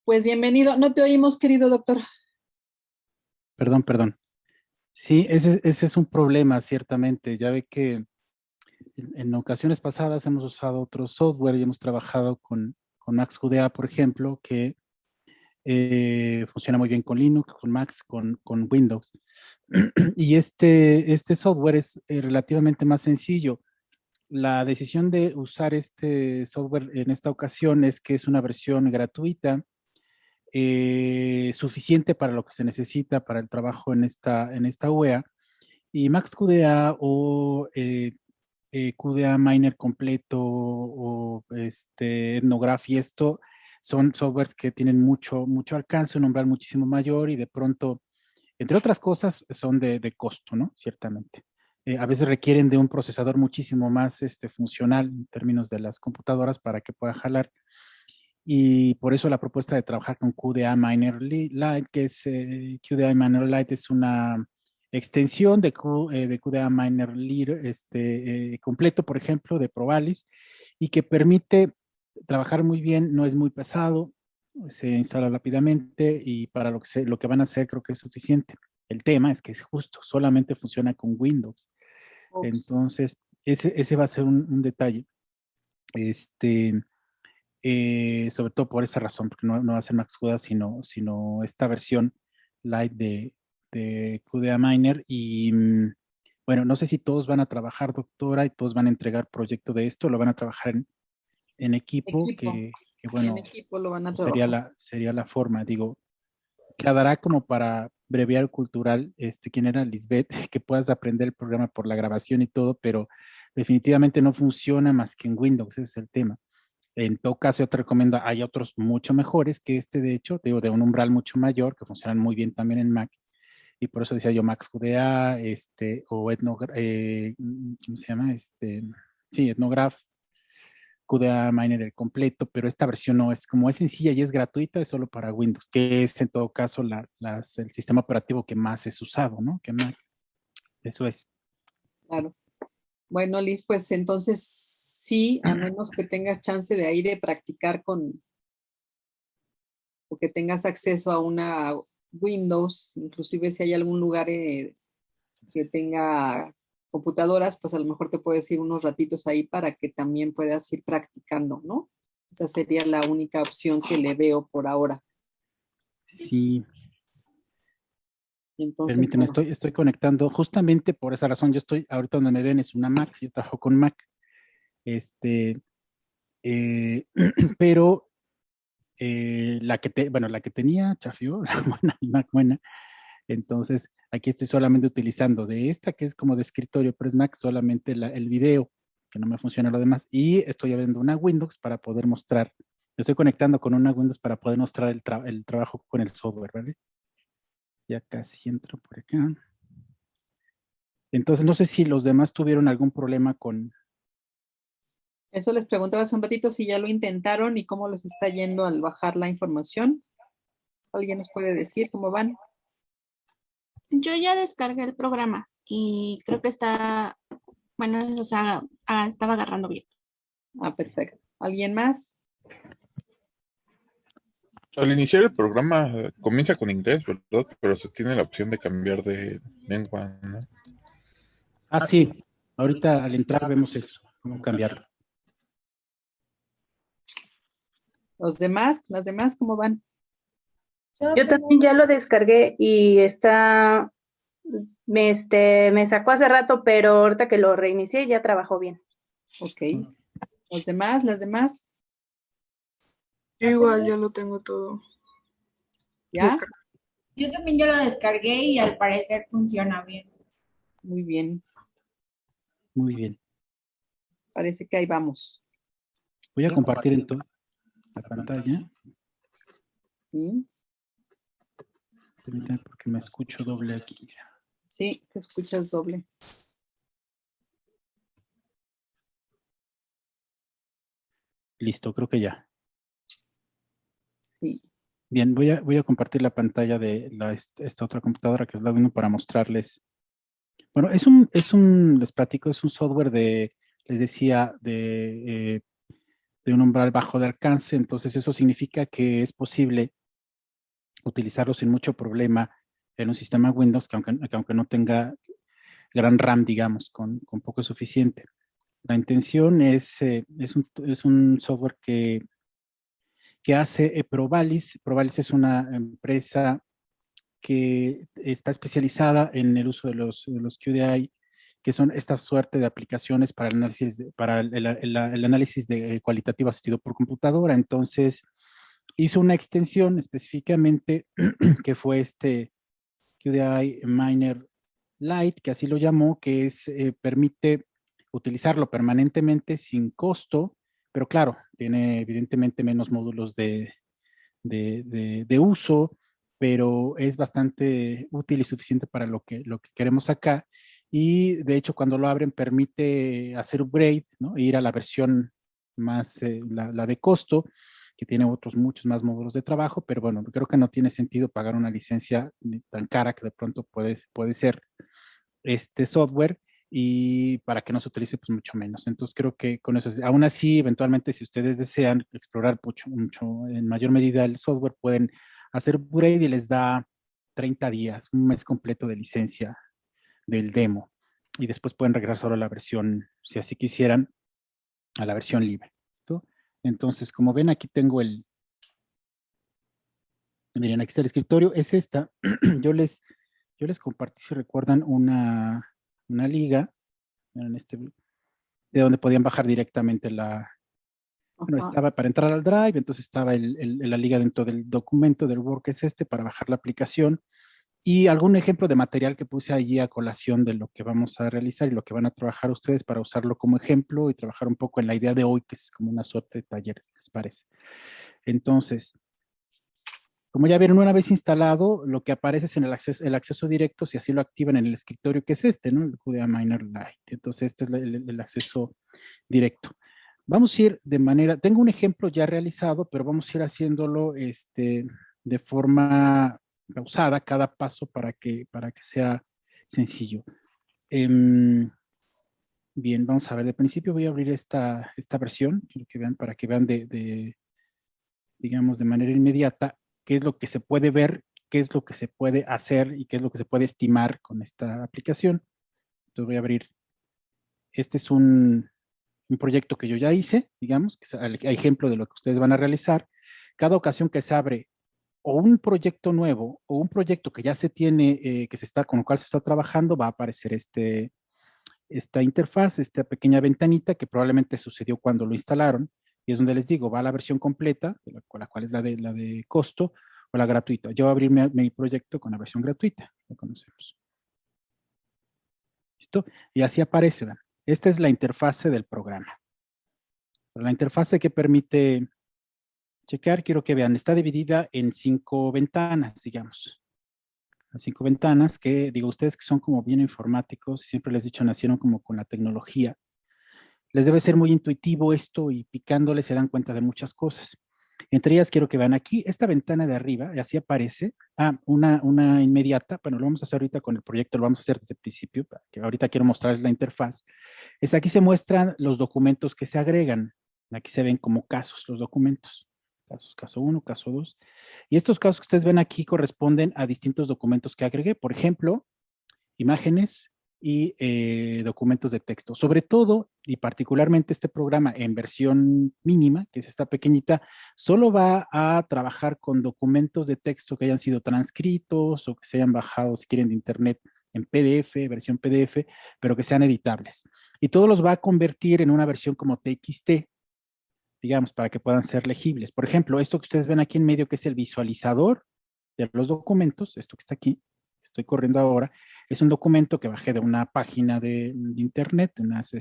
Pues bienvenido. No te oímos, querido doctor. Perdón. Sí, ese es un problema, ciertamente. Ya ve que en ocasiones pasadas hemos usado otro software y hemos trabajado con MaxQDA, por ejemplo, que funciona muy bien con Linux, con Mac, con Windows. Y este software es relativamente más sencillo. La decisión de usar este software en esta ocasión es que es una versión gratuita, suficiente para lo que se necesita para el trabajo en esta UEA. Y MaxQDA o QDA Miner completo o Ethnograph y esto son softwares que tienen mucho alcance, un umbral muchísimo mayor y de pronto, entre otras cosas, son de costo, ¿no? Ciertamente. A veces requieren de un procesador muchísimo más funcional en términos de las computadoras para que pueda jalar. Y por eso la propuesta de trabajar con QDA Miner Lite, que es QDA Miner Lite es una extensión de QDA Miner Lite completo, por ejemplo, de Provalis, y que permite trabajar muy bien, no es muy pesado, se instala rápidamente y para lo que van a hacer creo que es suficiente. El tema es que es justo, solamente funciona con Windows. Ups. Entonces, ese va a ser un detalle. Sobre todo por esa razón, porque no va a ser Max QDA, sino esta versión light de QDA Miner. Y bueno, no sé si todos van a trabajar, doctora, y todos van a entregar proyecto de esto, lo van a trabajar en equipo, Equipo. que En bueno, equipo lo van a pues trabajar. sería la forma, digo, quedará como para breviario cultural, quién era Lisbeth, que puedas aprender el programa por la grabación y todo, pero definitivamente no funciona más que en Windows, ese es el tema. En todo caso, yo te recomiendo, hay otros mucho mejores que de hecho, digo, de un umbral mucho mayor, que funcionan muy bien también en Mac, y por eso decía yo MaxQDA, o ¿cómo se llama? Sí, Ethnograph, QDA Miner el completo, pero esta versión no es, como es sencilla y es gratuita, es solo para Windows, que es en todo caso el sistema operativo que más es usado, ¿no? Que Mac, eso es. Claro. Bueno, Liz, pues entonces sí, a menos que tengas chance de ir a practicar o que tengas acceso a una Windows, inclusive si hay algún lugar que tenga computadoras, pues a lo mejor te puedes ir unos ratitos ahí para que también puedas ir practicando, ¿no? Esa sería la única opción que le veo por ahora. Sí, Entonces, permíteme, bueno, estoy conectando justamente por esa razón. Yo estoy, ahorita donde me ven es una Mac, yo trabajo con Mac, este, eh, pero bueno, la que tenía chafió, la buena, la Mac buena. Entonces, aquí estoy solamente utilizando de esta que es como de escritorio, pero es Mac, solamente el video, que no me funciona lo demás. Y estoy abriendo una Windows para poder mostrar, me estoy conectando con una Windows para poder mostrar el trabajo con el software, ¿vale? Ya casi entro por acá. Entonces, no sé si los demás tuvieron algún problema con... eso les preguntaba hace un ratito si ya lo intentaron y cómo les está yendo al bajar la información. ¿Alguien nos puede decir cómo van? Yo ya descargué el programa y creo que está, bueno, o sea, estaba agarrando bien. Ah, perfecto. ¿Alguien más? Al iniciar el programa comienza con inglés, ¿verdad? Pero se tiene la opción de cambiar de lengua, ¿no? Ah, sí, ahorita al entrar vemos eso, cómo cambiarlo. ¿Los demás? ¿Las demás cómo van? Yo también ya lo descargué y me sacó hace rato, pero ahorita que lo reinicié ya trabajó bien. Ok. ¿Los demás? ¿Las demás? Yo igual ya lo tengo todo. ¿Ya? Yo también ya lo descargué y al parecer funciona bien. Muy bien. Muy bien. Parece que ahí vamos. Voy a compartir entonces la pantalla. ¿Sí? Permítame porque me escucho doble aquí. Sí, te escuchas doble. Listo, creo que ya. Sí. Bien, voy a compartir la pantalla de esta otra computadora que es la Windows para mostrarles. Bueno, les platico, es un software les decía, de un umbral bajo de alcance. Entonces eso significa que es posible utilizarlo sin mucho problema en un sistema Windows, que aunque no tenga gran RAM, digamos, con poco es suficiente. La intención es un software que hace Provalis. Provalis es una empresa que está especializada en el uso de los QDI, que son esta suerte de aplicaciones para el análisis de cualitativo asistido por computadora. Entonces, hizo una extensión específicamente que fue este QDI Miner Lite, que así lo llamó, que permite utilizarlo permanentemente sin costo, pero claro, tiene evidentemente menos módulos de uso, pero es bastante útil y suficiente para lo que queremos acá. Y de hecho, cuando lo abren, permite hacer upgrade, ¿no? E ir a la versión más, la de costo, que tiene muchos más módulos de trabajo, pero bueno, creo que no tiene sentido pagar una licencia tan cara que de pronto puede ser este software, y para que no se utilice pues mucho menos. Entonces creo que con eso, aún así, eventualmente si ustedes desean explorar mucho en mayor medida el software, pueden hacer upgrade y les da 30 días, un mes completo de licencia del demo, y después pueden regresar solo a la versión, si así quisieran, a la versión libre. ¿Listo? Entonces, como ven, aquí tengo miren, aquí está el escritorio, es esta. yo les compartí, si recuerdan, una liga en de donde podían bajar directamente bueno, estaba para entrar al Drive, entonces estaba la liga dentro del documento del Word, que es para bajar la aplicación, y algún ejemplo de material que puse allí a colación de lo que vamos a realizar y lo que van a trabajar ustedes para usarlo como ejemplo y trabajar un poco en la idea de hoy, que es como una suerte de taller, ¿les parece? Entonces, como ya vieron, una vez instalado, lo que aparece es en el acceso directo, si así lo activan en el escritorio, que es ¿no? El QDA Miner Lite. Entonces, este es el acceso directo. Vamos a ir de manera, tengo un ejemplo ya realizado, pero vamos a ir haciéndolo de forma pausada, cada paso para que sea sencillo. Bien, vamos a ver, de principio voy a abrir esta versión, quiero que vean, para que vean digamos, de manera inmediata, qué es lo que se puede ver, qué es lo que se puede hacer y qué es lo que se puede estimar con esta aplicación. Entonces voy a abrir, este es un proyecto que yo ya hice, digamos, que es el ejemplo de lo que ustedes van a realizar. Cada ocasión que se abre o un proyecto nuevo o un proyecto que ya se tiene, con el cual se está trabajando, va a aparecer esta interfaz, esta pequeña ventanita que probablemente sucedió cuando lo instalaron, y es donde les digo, va la versión completa, la cual es la de costo, o la gratuita. Yo voy a abrir mi proyecto con la versión gratuita, lo conocemos. ¿Listo? Y así aparece. ¿verdad? Esta es la interfase del programa. La interfase que permite checar, quiero que vean, está dividida en 5 ventanas, digamos. Las 5 ventanas que, digo, ustedes que son como bien informáticos, siempre les he dicho, nacieron como con la tecnología. Les debe ser muy intuitivo esto y picándole se dan cuenta de muchas cosas. Entre ellas quiero que vean aquí, esta ventana de arriba, así aparece, una inmediata, bueno, lo vamos a hacer ahorita con el proyecto, lo vamos a hacer desde el principio, que ahorita quiero mostrarles la interfaz. Aquí se muestran los documentos que se agregan, aquí se ven como casos los documentos. Caso 1, caso 2. Y estos casos que ustedes ven aquí corresponden a distintos documentos que agregué. Por ejemplo, imágenes y documentos de texto. Sobre todo, y particularmente este programa en versión mínima, que es esta pequeñita, solo va a trabajar con documentos de texto que hayan sido transcritos o que se hayan bajado, si quieren, de internet en PDF, versión PDF, pero que sean editables. Y todos los va a convertir en una versión como TXT, digamos, para que puedan ser legibles. Por ejemplo, esto que ustedes ven aquí en medio, que es el visualizador de los documentos, esto que está aquí, estoy corriendo ahora, es un documento que bajé de una página de internet, unas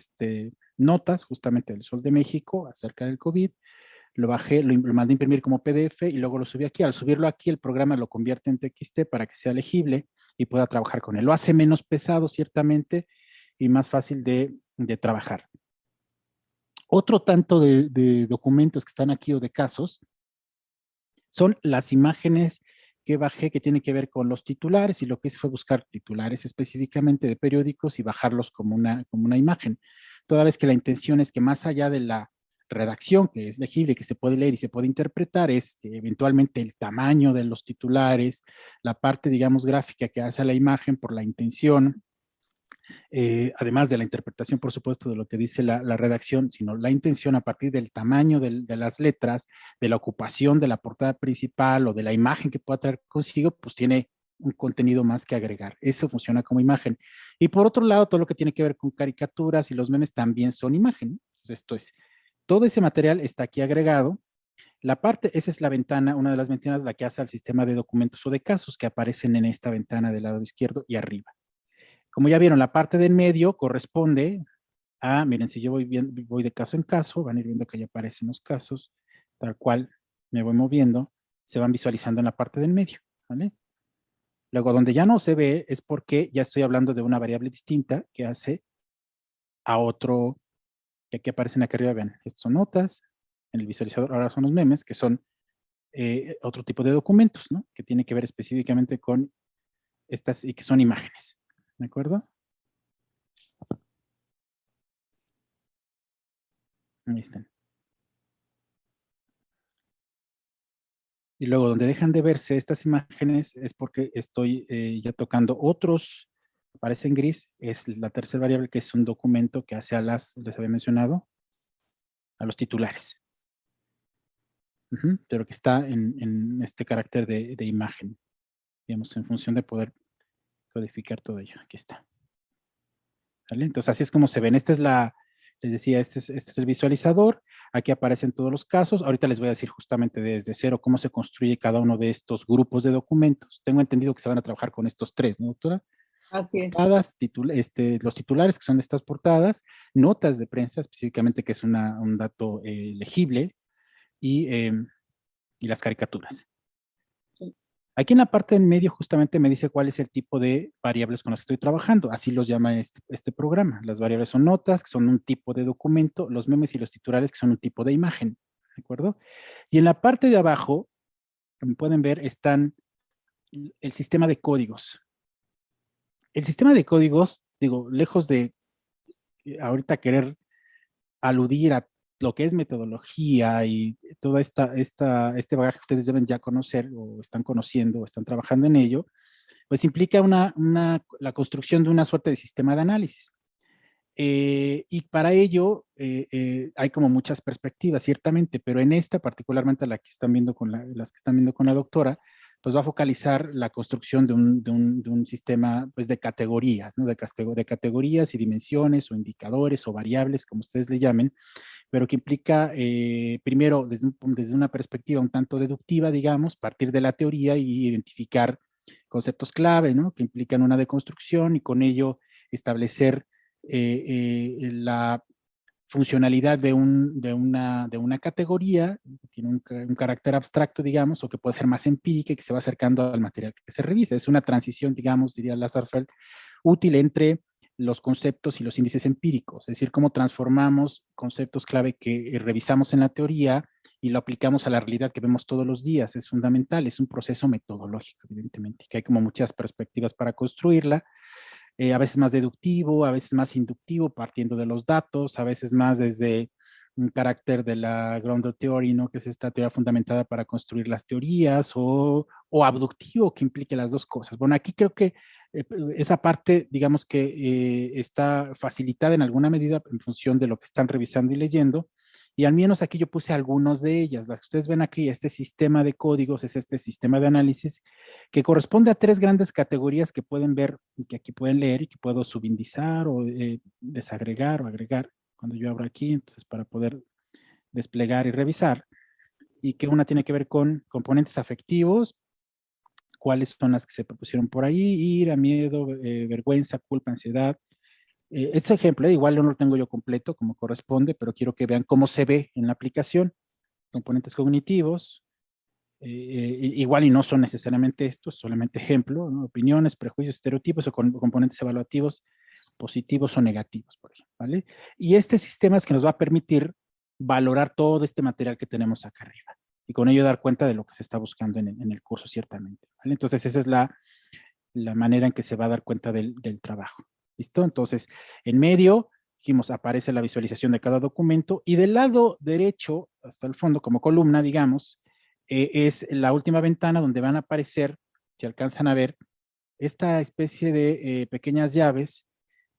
notas justamente del Sol de México acerca del COVID, lo bajé, lo mandé a imprimir como PDF y luego lo subí aquí. Al subirlo aquí, el programa lo convierte en TXT para que sea legible y pueda trabajar con él. Lo hace menos pesado, ciertamente, y más fácil de trabajar. Otro tanto de documentos que están aquí o de casos son las imágenes que bajé, que tienen que ver con los titulares, y lo que hice fue buscar titulares específicamente de periódicos y bajarlos como una imagen. Toda vez que la intención es que más allá de la redacción, que es legible, que se puede leer y se puede interpretar, es eventualmente el tamaño de los titulares, la parte, digamos, gráfica que hace a la imagen por la intención, además de la interpretación, por supuesto, de lo que dice la redacción, sino la intención a partir del tamaño de las letras, de la ocupación de la portada principal o de la imagen que pueda traer consigo, pues tiene un contenido más que agregar. Eso funciona como imagen. Y por otro lado, todo lo que tiene que ver con caricaturas y los memes también son imagen. Entonces, esto es, todo ese material está aquí agregado. La parte, esa es la ventana, una de las ventanas, la que hace al sistema de documentos o de casos que aparecen en esta ventana del lado izquierdo y arriba. Como ya vieron, la parte del medio corresponde a, miren, si yo voy de caso en caso, van a ir viendo que ya aparecen los casos, tal cual me voy moviendo, se van visualizando en la parte del medio, ¿vale? Luego, donde ya no se ve es porque ya estoy hablando de una variable distinta que hace a otro, que aquí aparecen acá arriba, vean, estos son notas, en el visualizador ahora son los memes, que son otro tipo de documentos, ¿no? Que tiene que ver específicamente con estas y que son imágenes, ¿de acuerdo? Ahí están. Y luego donde dejan de verse estas imágenes es porque estoy ya tocando otros, aparece en gris, es la tercera variable que es un documento que hace a les había mencionado, a los titulares. Pero que está en este carácter de imagen, digamos, en función de poder codificar todo ello. Aquí está. ¿Vale? Entonces así es como se ven. Esta es les decía, este es el visualizador. Aquí aparecen todos los casos. Ahorita les voy a decir justamente desde cero cómo se construye cada uno de estos grupos de documentos. Tengo entendido que se van a trabajar con estos tres, ¿no, doctora? Así es. Portadas, los titulares que son de estas portadas, notas de prensa específicamente que es un dato legible y las caricaturas. Aquí en la parte en medio justamente me dice cuál es el tipo de variables con las que estoy trabajando. Así los llama este programa. Las variables son notas, que son un tipo de documento, los memes y los titulares, que son un tipo de imagen. ¿De acuerdo? Y en la parte de abajo, como pueden ver, están el sistema de códigos. El sistema de códigos, digo, lejos de ahorita querer aludir a lo que es metodología y toda este bagaje que ustedes deben ya conocer o están conociendo o están trabajando en ello, pues implica la construcción de una suerte de sistema de análisis. Y para ello hay como muchas perspectivas, ciertamente, pero en esta, particularmente la que están viendo las que están viendo con la doctora, pues va a focalizar la construcción de un sistema pues, de categorías, ¿no? De categorías y dimensiones o indicadores o variables, como ustedes le llamen, pero que implica, primero, desde una perspectiva un tanto deductiva, digamos, partir de la teoría y identificar conceptos clave, ¿no? Que implican una deconstrucción y con ello establecer la funcionalidad de una categoría que tiene un carácter abstracto, digamos, o que puede ser más empírica y que se va acercando al material que se revisa. Es una transición, digamos, diría Lasserfeld, útil entre los conceptos y los índices empíricos, es decir, cómo transformamos conceptos clave que revisamos en la teoría y lo aplicamos a la realidad que vemos todos los días. Es fundamental, es un proceso metodológico, evidentemente, que hay como muchas perspectivas para construirla. A veces más deductivo, a veces más inductivo, partiendo de los datos, a veces más desde un carácter de la ground theory, ¿no? Que es esta teoría fundamentada para construir las teorías, o abductivo, que implique las dos cosas. Bueno, aquí creo que esa parte, digamos que está facilitada en alguna medida en función de lo que están revisando y leyendo, y al menos aquí yo puse algunos de ellas. Las que ustedes ven aquí, este sistema de códigos es este sistema de análisis que corresponde a tres grandes categorías que pueden ver y que aquí pueden leer y que puedo subindizar o desagregar o agregar cuando yo abro aquí, entonces para poder desplegar y revisar, y que una tiene que ver con componentes afectivos, cuáles son las que se propusieron por ahí, ira, miedo, vergüenza, culpa, ansiedad. Este ejemplo, igual no lo tengo yo completo como corresponde, pero quiero que vean cómo se ve en la aplicación. Componentes cognitivos, igual y no son necesariamente estos, solamente ejemplo, ¿no? Opiniones, prejuicios, estereotipos o componentes evaluativos positivos o negativos, por ejemplo, ¿vale? Y este sistema es que nos va a permitir valorar todo este material que tenemos acá arriba y con ello dar cuenta de lo que se está buscando en el curso, ciertamente, ¿vale? Entonces esa es la manera en que se va a dar cuenta del trabajo, ¿listo? Entonces, en medio dijimos, aparece la visualización de cada documento, y del lado derecho, hasta el fondo, como columna, digamos, es la última ventana donde van a aparecer, si alcanzan a ver, esta especie de pequeñas llaves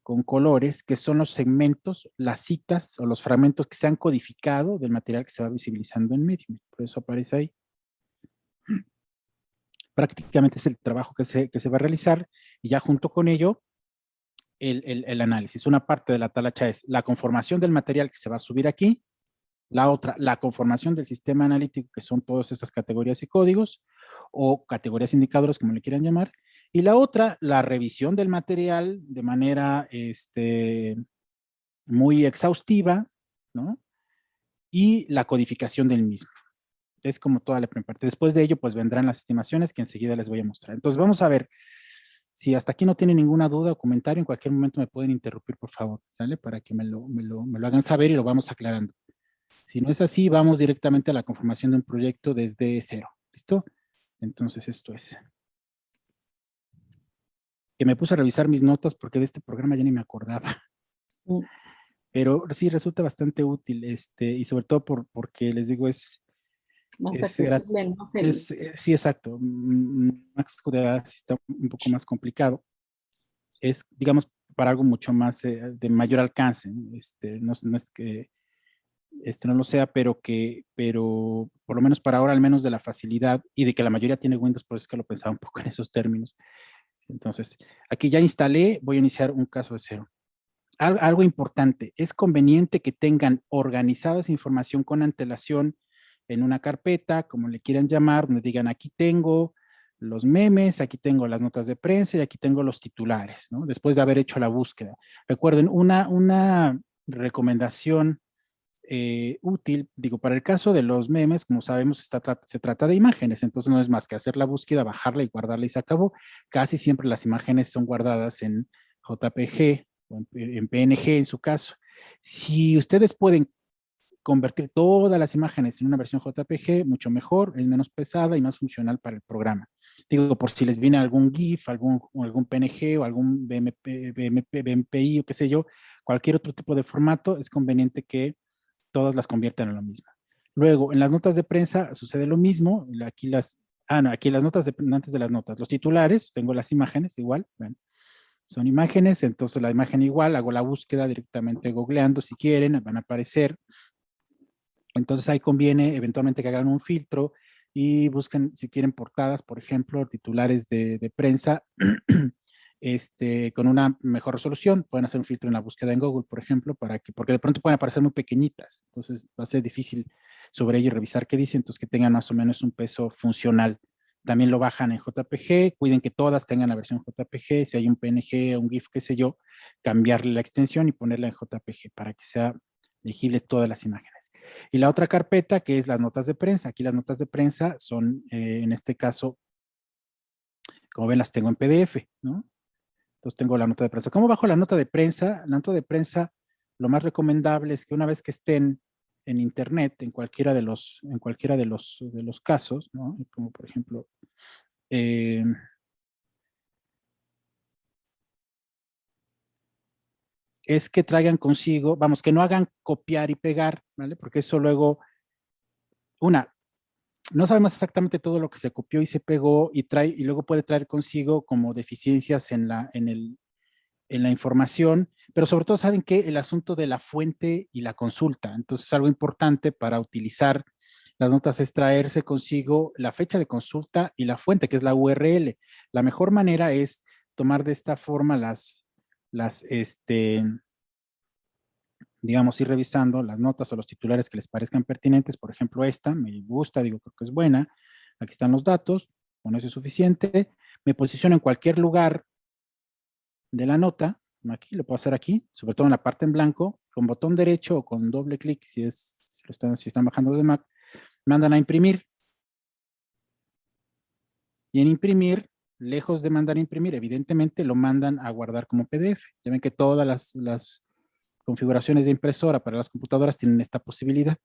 con colores, que son los segmentos, las citas o los fragmentos que se han codificado del material que se va visibilizando en Medium. Por eso aparece ahí. Prácticamente es el trabajo que se va a realizar, y ya junto con ello, el análisis. Una parte de la talacha es la conformación del material que se va a subir aquí, la otra, la conformación del sistema analítico, que son todas estas categorías y códigos, o categorías indicadores, como le quieran llamar, y la otra, la revisión del material de manera muy exhaustiva, ¿no? Y la codificación del mismo. Es como toda la primera parte. Después de ello, pues vendrán las estimaciones que enseguida les voy a mostrar. Entonces, vamos a ver. Si hasta aquí no tienen ninguna duda o comentario, en cualquier momento me pueden interrumpir, por favor, ¿sale? Para que me lo hagan saber y lo vamos aclarando. Si no es así, vamos directamente a la conformación de un proyecto desde cero. ¿Listo? Entonces, esto es. Que me puse a revisar mis notas porque de este programa ya ni me acordaba. Pero sí resulta bastante útil, y sobre todo porque les digo, más accesible, ¿no? Sí, exacto. Max QDA sí está un poco más complicado. Es, digamos, para algo mucho más de mayor alcance. No es que no lo sea, pero por lo menos para ahora, al menos de la facilidad y de que la mayoría tiene Windows, por eso es que lo pensaba un poco en esos términos. Entonces, aquí ya instalé, voy a iniciar un caso de cero. Algo importante, es conveniente que tengan organizada esa información con antelación en una carpeta, como le quieran llamar, donde digan, aquí tengo los memes, aquí tengo las notas de prensa y aquí tengo los titulares, ¿no? Después de haber hecho la búsqueda. Recuerden, una recomendación útil, digo, para el caso de los memes, como sabemos, se trata de imágenes, entonces no es más que hacer la búsqueda, bajarla y guardarla y se acabó. Casi siempre las imágenes son guardadas en JPG o en PNG en su caso. Si ustedes pueden convertir todas las imágenes en una versión JPG, mucho mejor, es menos pesada y más funcional para el programa. Digo, por si les viene algún GIF, algún PNG o algún BMPI o qué sé yo, cualquier otro tipo de formato, es conveniente que todas las conviertan en lo mismo. Luego, en las notas de prensa sucede lo mismo. Aquí aquí las notas, antes de las notas, los titulares, tengo las imágenes igual, bueno, son imágenes, entonces la imagen igual, hago la búsqueda directamente googleando si quieren, van a aparecer. Entonces ahí conviene eventualmente que hagan un filtro y busquen, si quieren, portadas, por ejemplo, titulares de prensa, con una mejor resolución. Pueden hacer un filtro en la búsqueda en Google, por ejemplo, porque de pronto pueden aparecer muy pequeñitas. Entonces va a ser difícil sobre ello revisar qué dice, entonces que tengan más o menos un peso funcional. También lo bajan en JPG, cuiden que todas tengan la versión JPG, si hay un PNG o un GIF, qué sé yo, cambiarle la extensión y ponerla en JPG para que sea legible todas las imágenes. Y la otra carpeta, que es las notas de prensa. Aquí las notas de prensa son, en este caso, como ven, las tengo en PDF, ¿no? Entonces tengo la nota de prensa. ¿Cómo bajo la nota de prensa? La nota de prensa, lo más recomendable es que una vez que estén en internet, en cualquiera de los casos, ¿no? Como por ejemplo, es que traigan consigo, vamos, que no hagan copiar y pegar, ¿vale? Porque eso luego, no sabemos exactamente todo lo que se copió y se pegó y luego puede traer consigo como deficiencias en la información, pero sobre todo saben que el asunto de la fuente y la consulta. Entonces, algo importante para utilizar las notas es traerse consigo la fecha de consulta y la fuente, que es la URL. La mejor manera es tomar de esta forma digamos, ir revisando las notas o los titulares que les parezcan pertinentes. Por ejemplo, esta me gusta, digo, creo que es buena. Aquí están los datos, con eso es suficiente. Me posiciono en cualquier lugar de la nota, aquí, lo puedo hacer aquí, sobre todo en la parte en blanco, con botón derecho o con doble clic, si están bajando de Mac, mandan a imprimir. Y en imprimir, lejos de mandar a imprimir, evidentemente lo mandan a guardar como PDF. Ya ven que todas las configuraciones de impresora para las computadoras tienen esta posibilidad.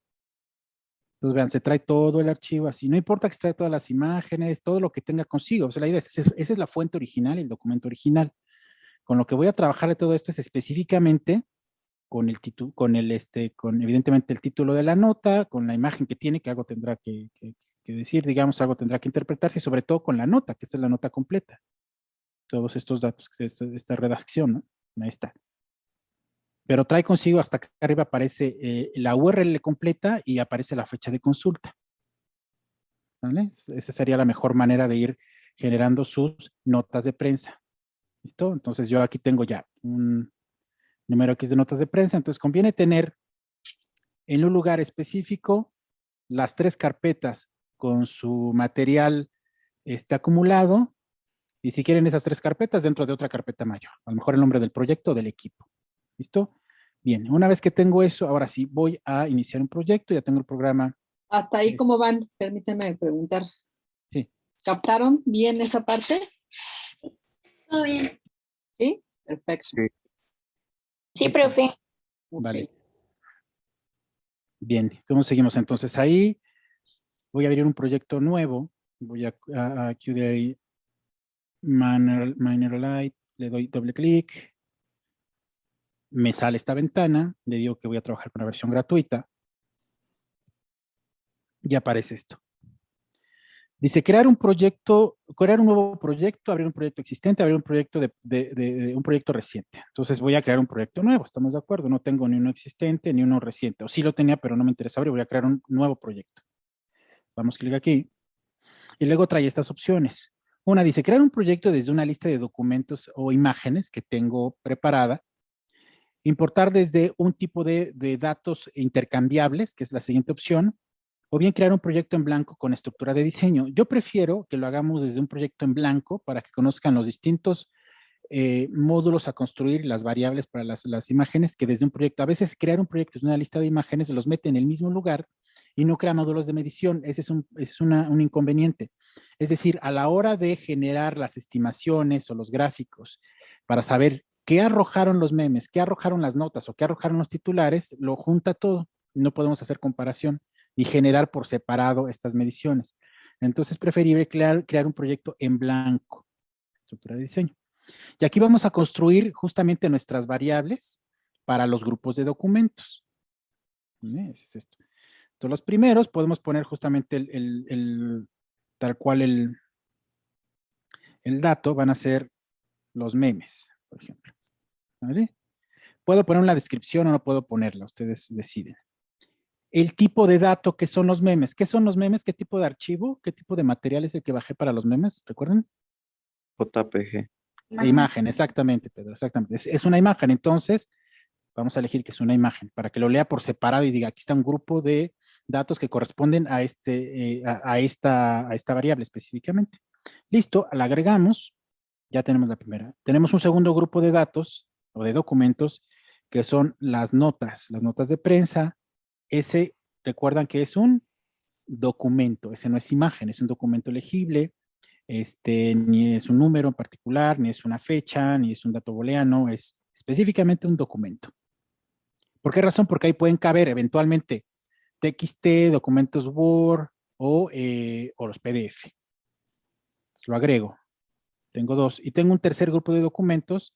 Entonces, vean, se trae todo el archivo así. No importa que se trae todas las imágenes, todo lo que tenga consigo. O sea, la idea esa es la fuente original, el documento original. Con lo que voy a trabajar de todo esto es específicamente con el título, con evidentemente el título de la nota, con la imagen que tiene, que algo tendrá que decir, digamos, algo tendrá que interpretarse, y sobre todo con la nota, que esta es la nota completa. Todos estos datos, esta redacción, ¿no? Ahí está. Pero trae consigo, hasta acá arriba aparece la URL completa y aparece la fecha de consulta. ¿Vale? Esa sería la mejor manera de ir generando sus notas de prensa. ¿Listo? Entonces yo aquí tengo ya un número X de notas de prensa, entonces conviene tener en un lugar específico las 3 carpetas con su material acumulado, y si quieren esas 3 carpetas dentro de otra carpeta mayor, a lo mejor el nombre del proyecto o del equipo. ¿Listo? Bien, una vez que tengo eso, ahora sí voy a iniciar un proyecto, ya tengo el programa. Hasta ahí, ¿cómo van? Permíteme preguntar. Sí. ¿Captaron bien esa parte? Todo bien. ¿Sí? Perfecto. Sí, Listo. profe. Ok. Vale. Bien, ¿cómo seguimos? Entonces ahí voy a abrir un proyecto nuevo, voy a QDA MainerLite, le doy doble clic, me sale esta ventana, le digo que voy a trabajar con la versión gratuita, y aparece esto. Dice crear un proyecto, crear un nuevo proyecto, abrir un proyecto existente, abrir un proyecto un proyecto reciente. Entonces voy a crear un proyecto nuevo, ¿estamos de acuerdo? No tengo ni uno existente ni uno reciente, o sí lo tenía, pero no me interesa abrir, voy a crear un nuevo proyecto. Damos clic aquí, y luego trae estas opciones. Una dice, crear un proyecto desde una lista de documentos o imágenes que tengo preparada, importar desde un tipo de datos intercambiables, que es la siguiente opción, o bien crear un proyecto en blanco con estructura de diseño. Yo prefiero que lo hagamos desde un proyecto en blanco para que conozcan los distintos módulos a construir, las variables para las imágenes, que desde un proyecto. A veces crear un proyecto es una lista de imágenes, los mete en el mismo lugar y no crea módulos de medición. Ese es un inconveniente. Es decir, a la hora de generar las estimaciones o los gráficos para saber qué arrojaron los memes, qué arrojaron las notas o qué arrojaron los titulares, lo junta todo. No podemos hacer comparación y generar por separado estas mediciones. Entonces es preferible crear un proyecto en blanco, estructura de diseño. Y aquí vamos a construir justamente nuestras variables para los grupos de documentos. Ese es esto. Entonces los primeros podemos poner justamente tal cual el dato, van a ser los memes, por ejemplo. ¿Vale? Puedo poner una descripción o no puedo ponerla, ustedes deciden. El tipo de dato que son los memes. ¿Qué son los memes? ¿Qué tipo de archivo? ¿Qué tipo de material es el que bajé para los memes? ¿Recuerdan? JPG. Imagen, exactamente, Pedro, exactamente. Es una imagen, entonces vamos a elegir que es una imagen para que lo lea por separado y diga, aquí está un grupo de datos que corresponden a, esta variable específicamente. Listo, la agregamos, ya tenemos la primera. Tenemos un segundo grupo de datos o de documentos que son las notas de prensa. Ese, recuerdan que es un documento, ese no es imagen, es un documento legible, ni es un número en particular, ni es una fecha, ni es un dato booleano, es específicamente un documento. ¿Por qué razón? Porque ahí pueden caber eventualmente TXT, documentos Word o los PDF. Lo agrego. Tengo 2. Y tengo un tercer grupo de documentos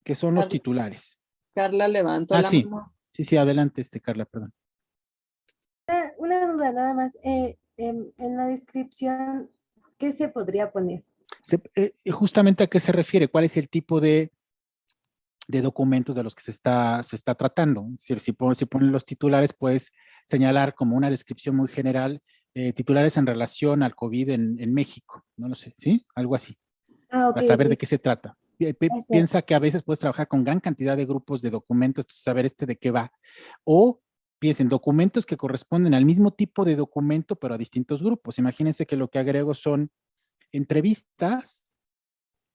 que son los titulares. Carla levantó la sí. mano. Sí, adelante, Carla, perdón. Una duda nada más. En la descripción, ¿qué se podría poner? Justamente a qué se refiere, cuál es el tipo de documentos de los que se está tratando. Es decir, si ponen los titulares, puedes señalar como una descripción muy general, titulares en relación al COVID en México, no lo sé, ¿sí? Algo así, para saber de qué se trata. Piensa que a veces puedes trabajar con gran cantidad de grupos de documentos, saber de qué va. O piensen, documentos que corresponden al mismo tipo de documento, pero a distintos grupos. Imagínense que lo que agrego son entrevistas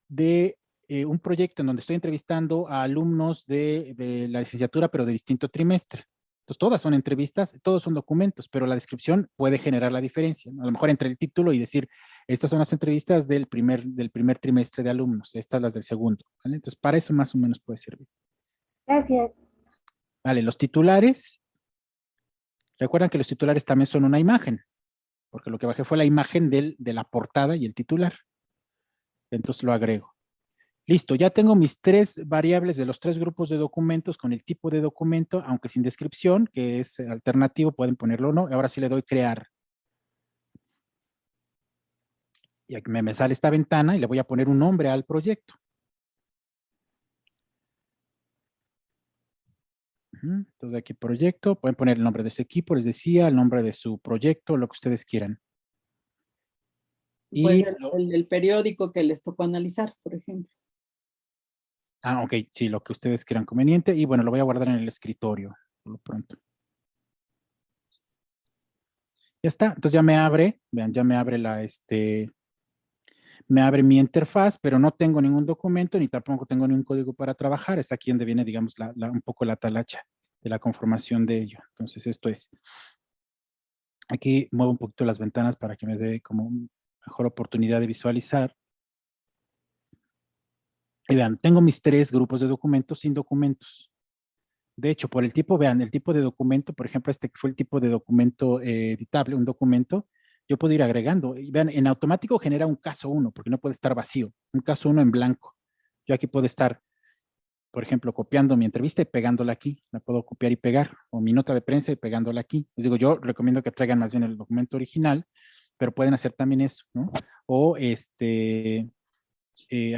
de un proyecto en donde estoy entrevistando a alumnos de la licenciatura, pero de distinto trimestre. Entonces, todas son entrevistas, todos son documentos, pero la descripción puede generar la diferencia, ¿no? A lo mejor entre el título y decir, estas son las entrevistas del primer trimestre de alumnos, estas las del segundo, ¿vale? Entonces, para eso más o menos puede servir. Gracias. Vale, los titulares, recuerdan que los titulares también son una imagen, porque lo que bajé fue la imagen de la portada y el titular. Entonces lo agrego. Listo, ya tengo mis 3 variables de los 3 grupos de documentos con el tipo de documento, aunque sin descripción, que es alternativo, pueden ponerlo o no. Ahora sí le doy crear. Y aquí me sale esta ventana y le voy a poner un nombre al proyecto. Entonces aquí proyecto, pueden poner el nombre de su equipo, les decía, el nombre de su proyecto, lo que ustedes quieran. Puede Y ser el periódico que les tocó analizar, por ejemplo. ok, sí, lo que ustedes quieran conveniente. Y bueno, lo voy a guardar en el escritorio, por lo pronto. Ya está, entonces ya me abre, vean, ya me abre me abre mi interfaz, pero no tengo ningún documento ni tampoco tengo ningún código para trabajar. Es aquí donde viene, digamos, un poco la talacha de la conformación de ello. Entonces esto es, aquí muevo un poquito las ventanas para que me dé como mejor oportunidad de visualizar. Y vean, tengo mis 3 grupos de documentos sin documentos. De hecho, por el tipo, vean, el tipo de documento, por ejemplo, este fue el tipo de documento editable, un documento, yo puedo ir agregando. Y vean, en automático genera un caso 1, porque no puede estar vacío, un caso 1 en blanco. Yo aquí puedo estar, por ejemplo, copiando mi entrevista y pegándola aquí, la puedo copiar y pegar, o mi nota de prensa y pegándola aquí. Les digo, yo recomiendo que traigan más bien el documento original, pero pueden hacer también eso, ¿no? O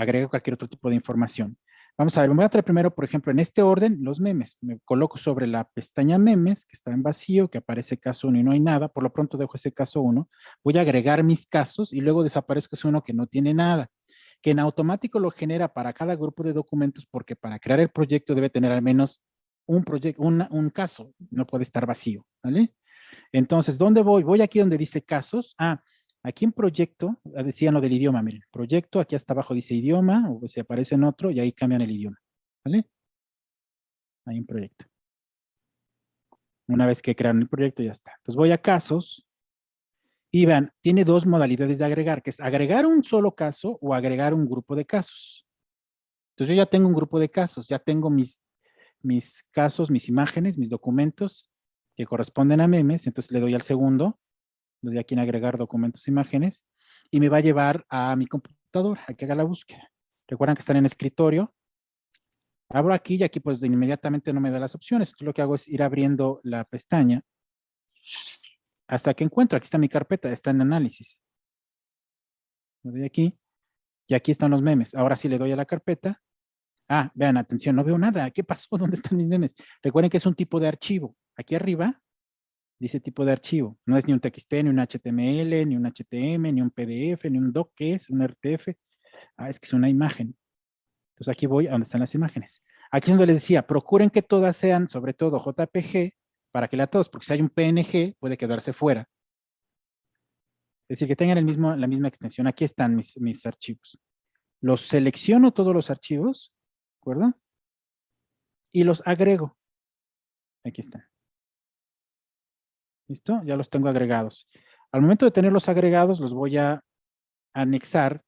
agrego cualquier otro tipo de información. Vamos a ver, me voy a traer primero, por ejemplo, en este orden, los memes. Me coloco sobre la pestaña memes, que está en vacío, que aparece caso 1 y no hay nada. Por lo pronto dejo ese caso 1. Voy a agregar mis casos y luego desaparezco ese uno que no tiene nada, que en automático lo genera para cada grupo de documentos, porque para crear el proyecto debe tener al menos un caso, no puede estar vacío, ¿vale? Entonces, ¿dónde voy? Voy aquí donde dice casos. Aquí en proyecto, decían lo del idioma, miren, proyecto, aquí hasta abajo dice idioma, o si aparece en otro, y ahí cambian el idioma, ¿vale? Ahí en proyecto. Una vez que crearon el proyecto, ya está. Entonces voy a casos, y vean, tiene 2 modalidades de agregar, que es agregar un solo caso o agregar un grupo de casos. Entonces yo ya tengo un grupo de casos, ya tengo mis casos, mis imágenes, mis documentos que corresponden a memes, entonces le doy al segundo, le doy aquí en agregar documentos, imágenes, y me va a llevar a mi computadora, a que haga la búsqueda. Recuerdan que están en escritorio. Abro aquí y aquí pues inmediatamente no me da las opciones. Entonces lo que hago es ir abriendo la pestaña hasta que encuentro. Aquí está mi carpeta, está en análisis. Le doy aquí y aquí están los memes. Ahora sí le doy a la carpeta. Vean, atención, no veo nada. ¿Qué pasó? ¿Dónde están mis memes? Recuerden que es un tipo de archivo. Aquí arriba dice tipo de archivo. No es ni un TXT, ni un HTML, ni un HTM, ni un PDF, ni un doc, ¿qué es? Un RTF. Es que es una imagen. Entonces aquí voy a donde están las imágenes. Aquí es donde les decía, procuren que todas sean, sobre todo JPG, para que lea todos, porque si hay un PNG, puede quedarse fuera. Es decir, que tengan la misma extensión. Aquí están mis archivos. Los selecciono todos los archivos, ¿de acuerdo? Y los agrego. Aquí están. ¿Listo? Ya los tengo agregados. Al momento de tenerlos agregados, los voy a anexar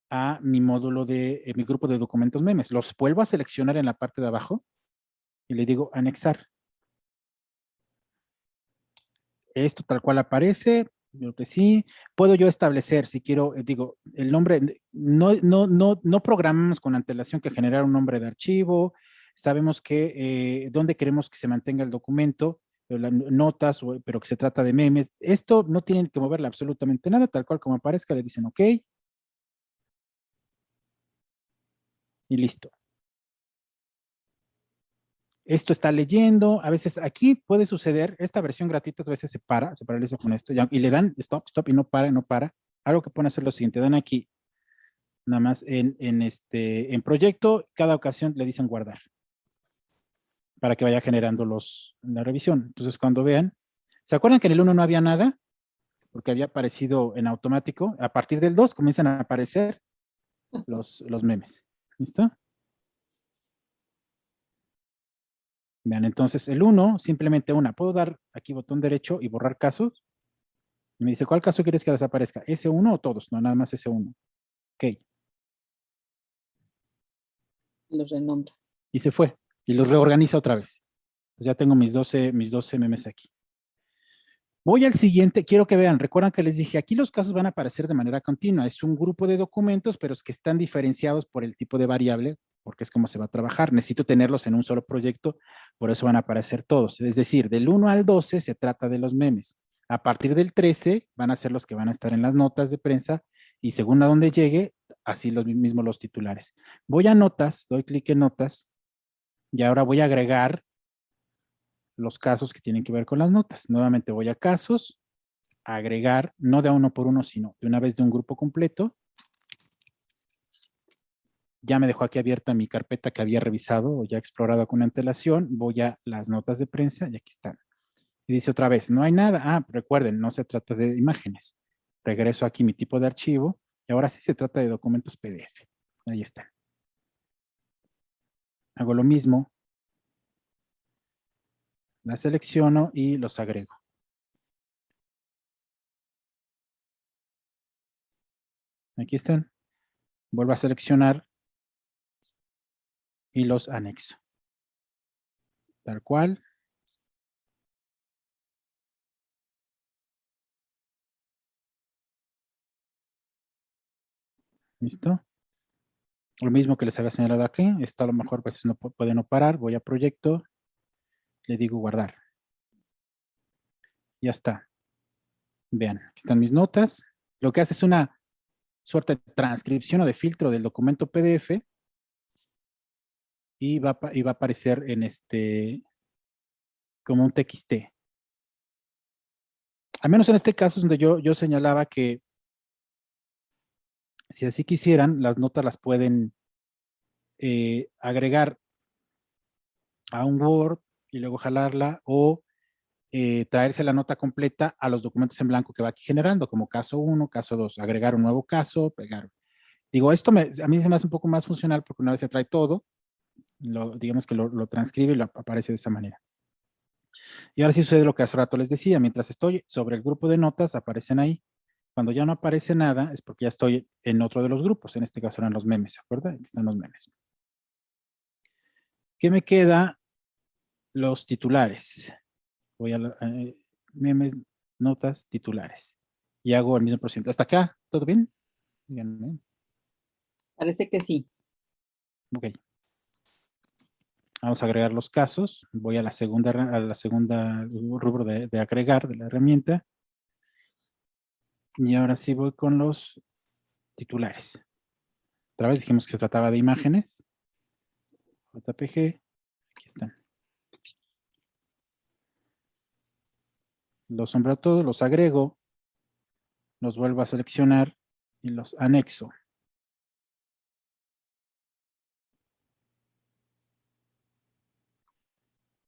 a mi módulo de mi grupo de documentos memes. Los vuelvo a seleccionar en la parte de abajo y le digo anexar. Esto tal cual aparece, yo que sí. Puedo yo establecer, si quiero, digo, el nombre, no programamos con antelación que generar un nombre de archivo. Sabemos que dónde queremos que se mantenga el documento, las notas, pero que se trata de memes. Esto no tienen que moverle absolutamente nada, tal cual como aparezca, le dicen OK. Y listo. Esto está leyendo, a veces aquí puede suceder, esta versión gratuita a veces se paraliza con esto, y le dan stop, stop, y no para, no para. Algo que pueden hacer lo siguiente, dan aquí, nada más en proyecto, cada ocasión le dicen guardar, para que vaya generando la revisión. Entonces cuando vean, ¿se acuerdan que en el 1 no había nada? Porque había aparecido en automático, a partir del 2 comienzan a aparecer los memes. ¿Listo? Vean, entonces el 1, simplemente puedo dar aquí botón derecho y borrar casos. Y me dice, ¿cuál caso quieres que desaparezca? ¿Ese uno o todos? No, nada más ese uno. Ok. Los renombra. Y se fue. Y los reorganiza otra vez. Entonces ya tengo mis 12 memes aquí. Voy al siguiente, quiero que vean, recuerdan que les dije, aquí los casos van a aparecer de manera continua, es un grupo de documentos, pero es que están diferenciados por el tipo de variable, porque es como se va a trabajar. Necesito tenerlos en un solo proyecto, por eso van a aparecer todos. Es decir, del 1 al 12 se trata de los memes. A partir del 13 van a ser los que van a estar en las notas de prensa y según a donde llegue, así los mismos los titulares. Voy a notas, doy clic en notas y ahora voy a agregar los casos que tienen que ver con las notas. Nuevamente voy a casos, a agregar, no de a uno por uno, sino de una vez de un grupo completo. Ya me dejó aquí abierta mi carpeta que había revisado o ya explorado con antelación. Voy a las notas de prensa y aquí están. Y dice otra vez, no hay nada. Ah, recuerden, no se trata de imágenes. Regreso aquí mi tipo de archivo y ahora sí se trata de documentos PDF. Ahí está. Hago lo mismo. La selecciono y los agrego. Aquí están. Vuelvo a seleccionar y los anexo. Tal cual. ¿Listo? Lo mismo que les había señalado aquí. Esto a lo mejor a veces no puede no parar. Voy a proyecto. Le digo guardar. Ya está. Vean, aquí están mis notas. Lo que hace es una suerte de transcripción o de filtro del documento PDF y va a aparecer en como un TXT. Al menos en este caso es donde yo señalaba que si así quisieran, las notas las pueden agregar a un Word y luego jalarla o traerse la nota completa a los documentos en blanco que va aquí generando, como caso 1, caso 2, agregar un nuevo caso, pegar. Digo, esto a mí se me hace un poco más funcional porque una vez se trae todo, digamos que lo transcribe y lo aparece de esa manera. Y ahora sí sucede lo que hace rato les decía, mientras estoy sobre el grupo de notas, aparecen ahí. Cuando ya no aparece nada, es porque ya estoy en otro de los grupos, en este caso eran los memes, ¿se acuerdan? Aquí están los memes. ¿Qué me queda? Los titulares. Voy a memes, notas, titulares. Y hago el mismo procedimiento. ¿Hasta acá? ¿Todo bien? Díganme. Parece que sí. Ok. Vamos a agregar los casos. Voy a la segunda rubro de agregar de la herramienta. Y ahora sí voy con los titulares. Otra vez dijimos que se trataba de imágenes. JPG. Aquí están. Los sombro todos, los agrego. Los vuelvo a seleccionar y los anexo.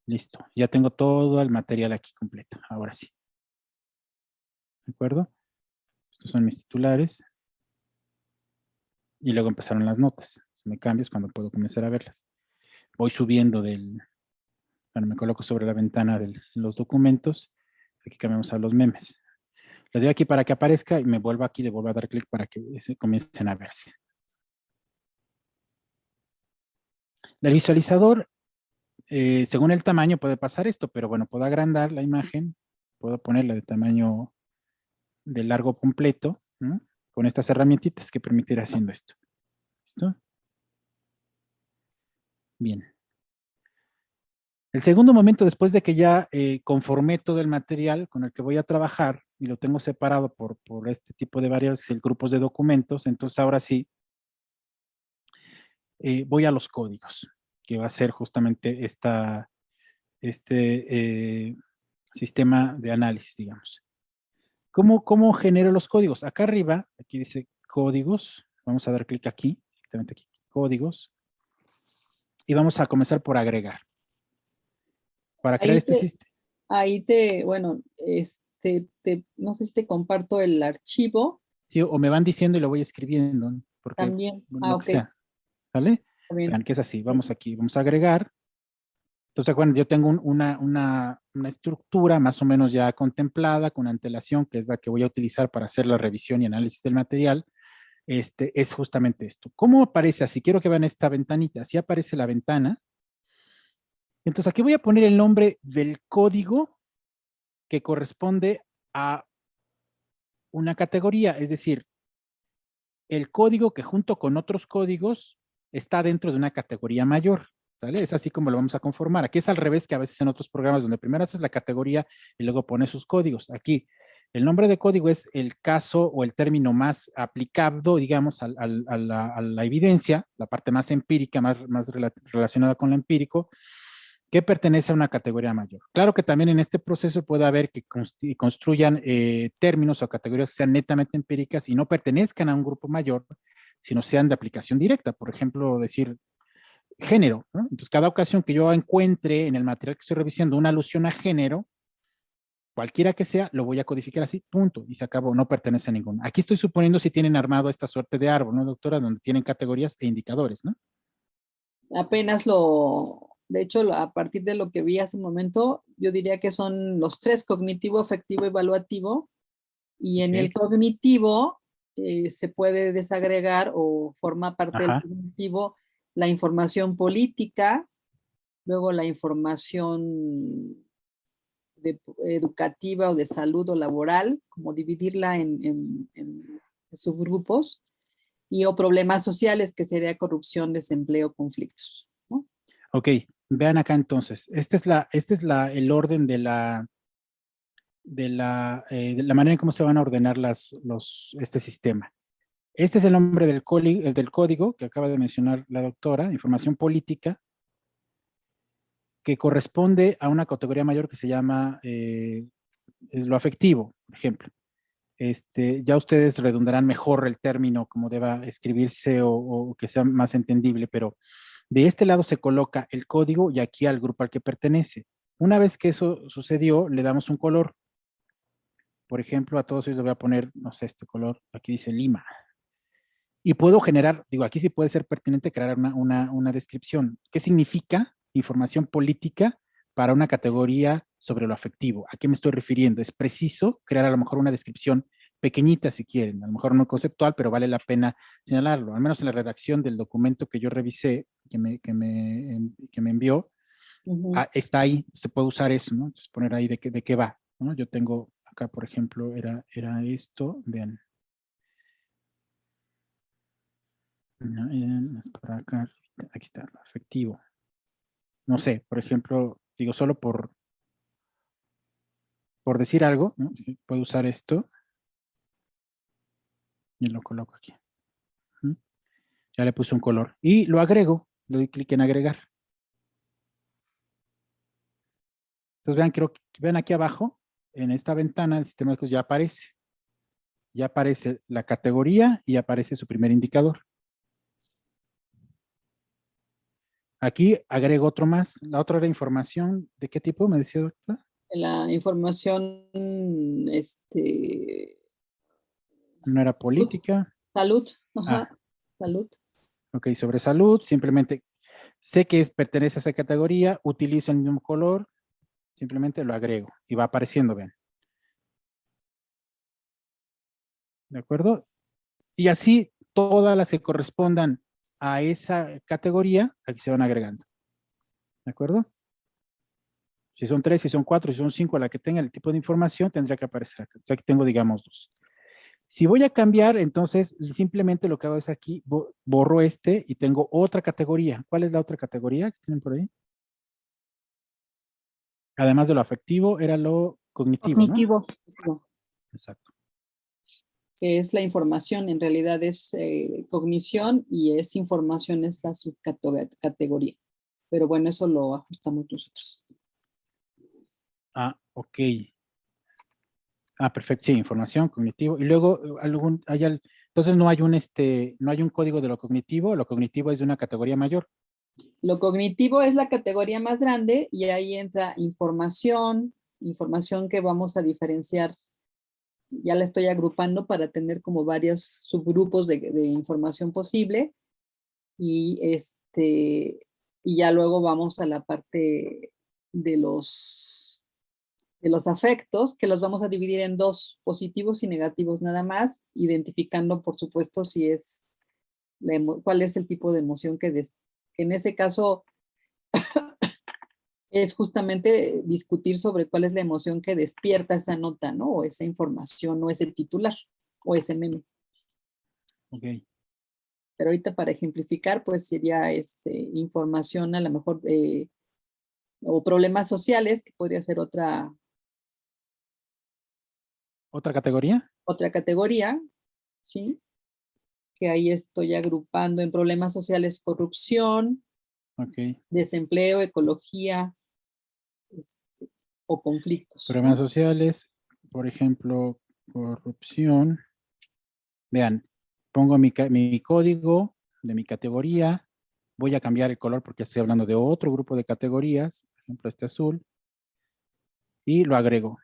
Listo. Ya tengo todo el material aquí completo. Ahora sí. ¿De acuerdo? Estos son mis titulares. Y luego empezaron las notas. Si me cambias cuando puedo comenzar a verlas. Voy subiendo bueno, me coloco sobre la ventana de los documentos. Aquí cambiamos a los memes. Le doy aquí para que aparezca y me vuelvo aquí, le vuelvo a dar clic para que comiencen a verse. Del visualizador, según el tamaño puede pasar esto, pero bueno, puedo agrandar la imagen, puedo ponerla de tamaño de largo completo, ¿no? Con estas herramientitas que permitirá haciendo esto. ¿Listo? Bien. El segundo momento, después de que ya conformé todo el material con el que voy a trabajar y lo tengo separado por este tipo de variables, el grupos de documentos, entonces ahora sí voy a los códigos, que va a ser justamente este sistema de análisis, digamos. ¿Cómo genero los códigos? Acá arriba, aquí dice códigos, vamos a dar clic aquí, directamente aquí, códigos, y vamos a comenzar por agregar. Para crear este sistema. Bueno, no sé si te comparto el archivo. Sí, o me van diciendo y lo voy escribiendo, porque También. lo Ok. que sea. ¿Vale? Bien. Vean que es así. Vamos aquí, vamos a agregar. Entonces, bueno, yo tengo una estructura más o menos ya contemplada con antelación, que es la que voy a utilizar para hacer la revisión y análisis del material. Es justamente esto. ¿Cómo aparece así? Quiero que vean esta ventanita. Así aparece la ventana. Entonces, aquí voy a poner el nombre del código que corresponde a una categoría, es decir, el código que junto con otros códigos está dentro de una categoría mayor, ¿vale? Es así como lo vamos a conformar. Aquí es al revés que a veces en otros programas donde primero haces la categoría y luego pones sus códigos. Aquí, el nombre de código es el caso o el término más aplicado, digamos, a la evidencia, la parte más empírica, más relacionada con lo empírico, que pertenece a una categoría mayor. Claro que también en este proceso puede haber que construyan términos o categorías que sean netamente empíricas y no pertenezcan a un grupo mayor, sino sean de aplicación directa. Por ejemplo, decir género, ¿no? Entonces, cada ocasión que yo encuentre en el material que estoy revisando una alusión a género, cualquiera que sea, lo voy a codificar así, punto, y se acabó, no pertenece a ninguno. Aquí estoy suponiendo si tienen armado esta suerte de árbol, ¿no, doctora? Donde tienen categorías e indicadores, ¿no? Apenas de hecho, a partir de lo que vi hace un momento, yo diría que son los tres: cognitivo, afectivo, evaluativo. Y en el cognitivo se puede desagregar o forma parte del cognitivo la información política, luego la información educativa o de salud o laboral, como dividirla en subgrupos, o problemas sociales, que sería corrupción, desempleo, conflictos, ¿no? Ok, vean acá entonces. Este es el orden de la manera en cómo se van a ordenar este sistema. Este es el nombre del código que acaba de mencionar la doctora, información política, que corresponde a una categoría mayor que se llama es lo afectivo, por ejemplo. Ya ustedes redundarán mejor el término como deba escribirse o que sea más entendible, pero de este lado se coloca el código y aquí al grupo al que pertenece. Una vez que eso sucedió, le damos un color. Por ejemplo, a todos ellos les voy a poner, no sé, este color, aquí dice lima. Y puedo generar, digo, aquí sí puede ser pertinente crear una descripción. ¿Qué significa información política para una categoría sobre lo afectivo? ¿A qué me estoy refiriendo? Es preciso crear a lo mejor una descripción pequeñita si quieren, a lo mejor no conceptual, pero vale la pena señalarlo. Al menos en la redacción del documento que yo revisé, que me envió, está ahí, se puede usar eso, ¿no? Entonces poner ahí de qué va, ¿no? Yo tengo acá, por ejemplo, era esto, vean. Para acá, aquí está, afectivo. No sé, por ejemplo, digo solo por decir algo, ¿no? Puedo usar esto y lo coloco aquí. Ya le puse un color y lo agrego, le doy clic en agregar. Entonces vean aquí abajo, en esta ventana del sistema de cosas ya aparece la categoría y aparece su primer indicador. Aquí agrego otro más. La otra era información. ¿De qué tipo me decía, doctora? La información, No era política. Salud, ajá, salud. Ok, sobre salud, simplemente sé que pertenece a esa categoría, utilizo el mismo color, simplemente lo agrego y va apareciendo, ven. ¿De acuerdo? Y así todas las que correspondan a esa categoría, aquí se van agregando. ¿De acuerdo? Si son 3, si son 4, si son 5, la que tenga el tipo de información tendría que aparecer acá. O sea, aquí tengo, digamos, 2. Si voy a cambiar, entonces simplemente lo que hago es aquí, borro y tengo otra categoría. ¿Cuál es la otra categoría que tienen por ahí? Además de lo afectivo, era lo cognitivo, ¿no? Exacto. Que es la información, en realidad es cognición, y es información, es la subcategoría. Pero bueno, eso lo ajustamos nosotros. Ok. Perfecto, sí, información, cognitivo. Y luego, entonces no hay un código de lo cognitivo es de una categoría mayor. Lo cognitivo es la categoría más grande y ahí entra información que vamos a diferenciar. Ya la estoy agrupando para tener como varios subgrupos de información posible, y y ya luego vamos a la parte de los afectos, que los vamos a dividir en dos: positivos y negativos nada más, identificando, por supuesto, si es cuál es el tipo de emoción que en ese caso Es justamente discutir sobre cuál es la emoción que despierta esa nota, ¿no? O esa información, o ese titular, o ese meme. Ok. Pero ahorita para ejemplificar, pues sería información a lo mejor, o problemas sociales, que podría ser ¿Otra categoría? otra categoría, ¿sí? Que ahí estoy agrupando en problemas sociales corrupción, Ok. desempleo, ecología, este, o conflictos, Problemas ¿no? sociales, por ejemplo, corrupción. Vean, pongo mi código de mi categoría, voy a cambiar el color porque estoy hablando de otro grupo de categorías, por ejemplo este azul, y lo agrego.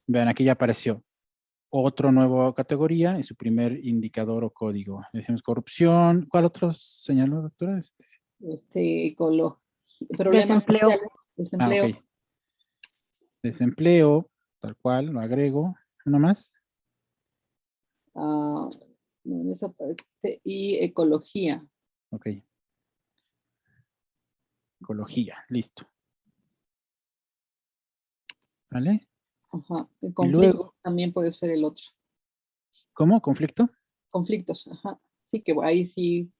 Vean, aquí ya apareció otro nuevo categoría y su primer indicador o código. Decimos corrupción. ¿Cuál otro señaló, doctora? Ecología, problemas Desempleo. sociales, Ah, ok. desempleo, Desempleo, tal cual, lo agrego. ¿Uno más? ah, no, esa parte, y ecología. Ok. Ecología, listo. ¿Vale? Ajá. El Y conflicto luego, también puede ser el otro. ¿cómo? ¿Conflicto? Conflictos, ajá. Sí, que ahí sí,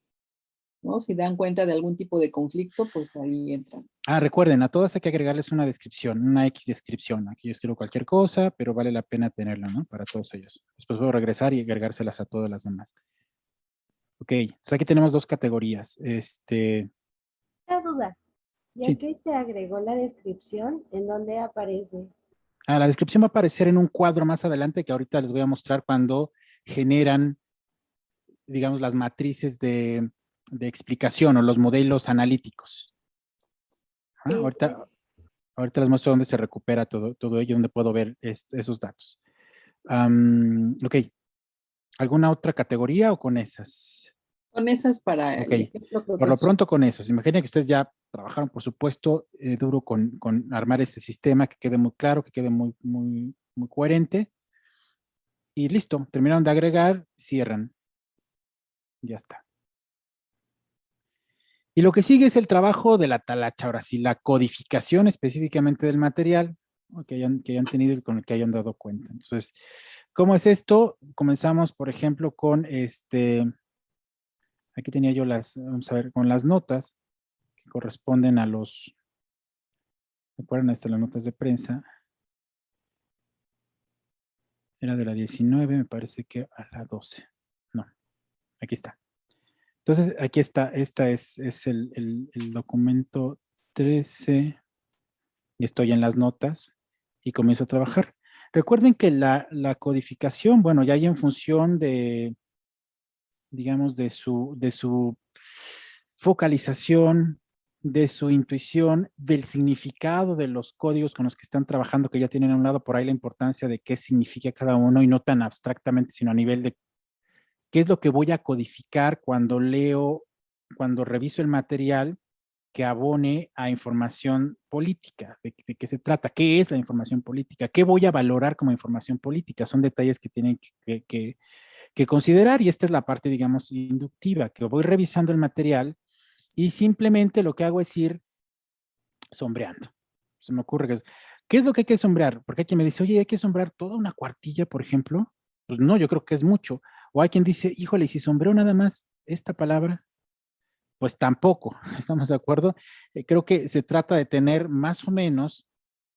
¿no? Si dan cuenta de algún tipo de conflicto, pues ahí entran. Ah, recuerden, a todas hay que agregarles una descripción, una X descripción. Aquí yo escribo cualquier cosa, pero vale la pena tenerla, ¿no? Para todos ellos. Después puedo regresar y agregárselas a todas las demás. Ok, entonces aquí tenemos dos categorías. Una duda. Ya Sí. que se agregó la descripción, ¿en dónde aparece? Ah, la descripción va a aparecer en un cuadro más adelante que ahorita les voy a mostrar cuando generan, digamos, las matrices de explicación o los modelos analíticos. Ah, Sí, ahorita les muestro dónde se recupera todo ello, dónde puedo ver esos datos. Ok, ¿alguna otra categoría o con esas? Con esas para Ok, el ejemplo, creo por que lo es pronto con esos. Imaginen que ustedes ya trabajaron, por supuesto, duro con armar este sistema que quede muy claro, que quede muy, muy, muy coherente. Y listo, terminaron de agregar, cierran. Ya está. Y lo que sigue es el trabajo de la talacha, ahora sí, la codificación específicamente del material, ¿no? Que hayan tenido y con el que hayan dado cuenta. Entonces, ¿cómo es esto? Comenzamos, por ejemplo, con aquí tenía yo vamos a ver, con las notas que corresponden a recuerden, las notas de prensa. Era de la 19, me parece que a la 12. No, aquí está. Entonces, aquí está, esta es el documento 13. Y estoy en las notas y comienzo a trabajar. Recuerden que la codificación, bueno, ya hay en función de, digamos, de su focalización, de su intuición, del significado de los códigos con los que están trabajando, que ya tienen a un lado por ahí la importancia de qué significa cada uno y no tan abstractamente, sino a nivel de qué es lo que voy a codificar cuando leo, cuando reviso el material que abone a información política. ¿De qué se trata? ¿Qué es la información política? ¿Qué voy a valorar como información política? Son detalles que tienen que considerar y esta es la parte, digamos, inductiva, que voy revisando el material y simplemente lo que hago es ir sombreando. Se me ocurre que ¿qué es lo que hay que sombrear? Porque hay quien me dice, oye, hay que sombrear toda una cuartilla, por ejemplo. Pues no, yo creo que es mucho. O hay quien dice, híjole, ¿y si sombreo nada más esta palabra? Pues tampoco, ¿estamos de acuerdo? Creo que se trata de tener más o menos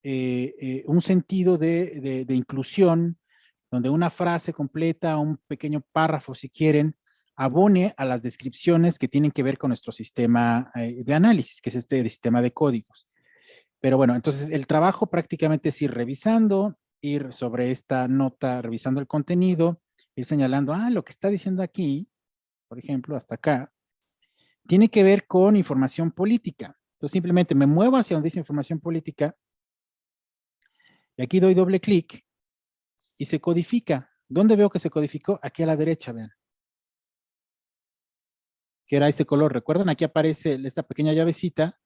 un sentido de inclusión, donde una frase completa, un pequeño párrafo, si quieren, abone a las descripciones que tienen que ver con nuestro sistema de análisis, que es este sistema de códigos. Pero bueno, entonces el trabajo prácticamente es ir revisando, ir sobre esta nota, revisando el contenido, ir señalando, lo que está diciendo aquí, por ejemplo, hasta acá, tiene que ver con información política. Entonces simplemente me muevo hacia donde dice información política y aquí doy doble clic y se codifica. ¿Dónde veo que se codificó? Aquí a la derecha, vean. Que era este color. ¿Recuerdan? Aquí aparece esta pequeña llavecita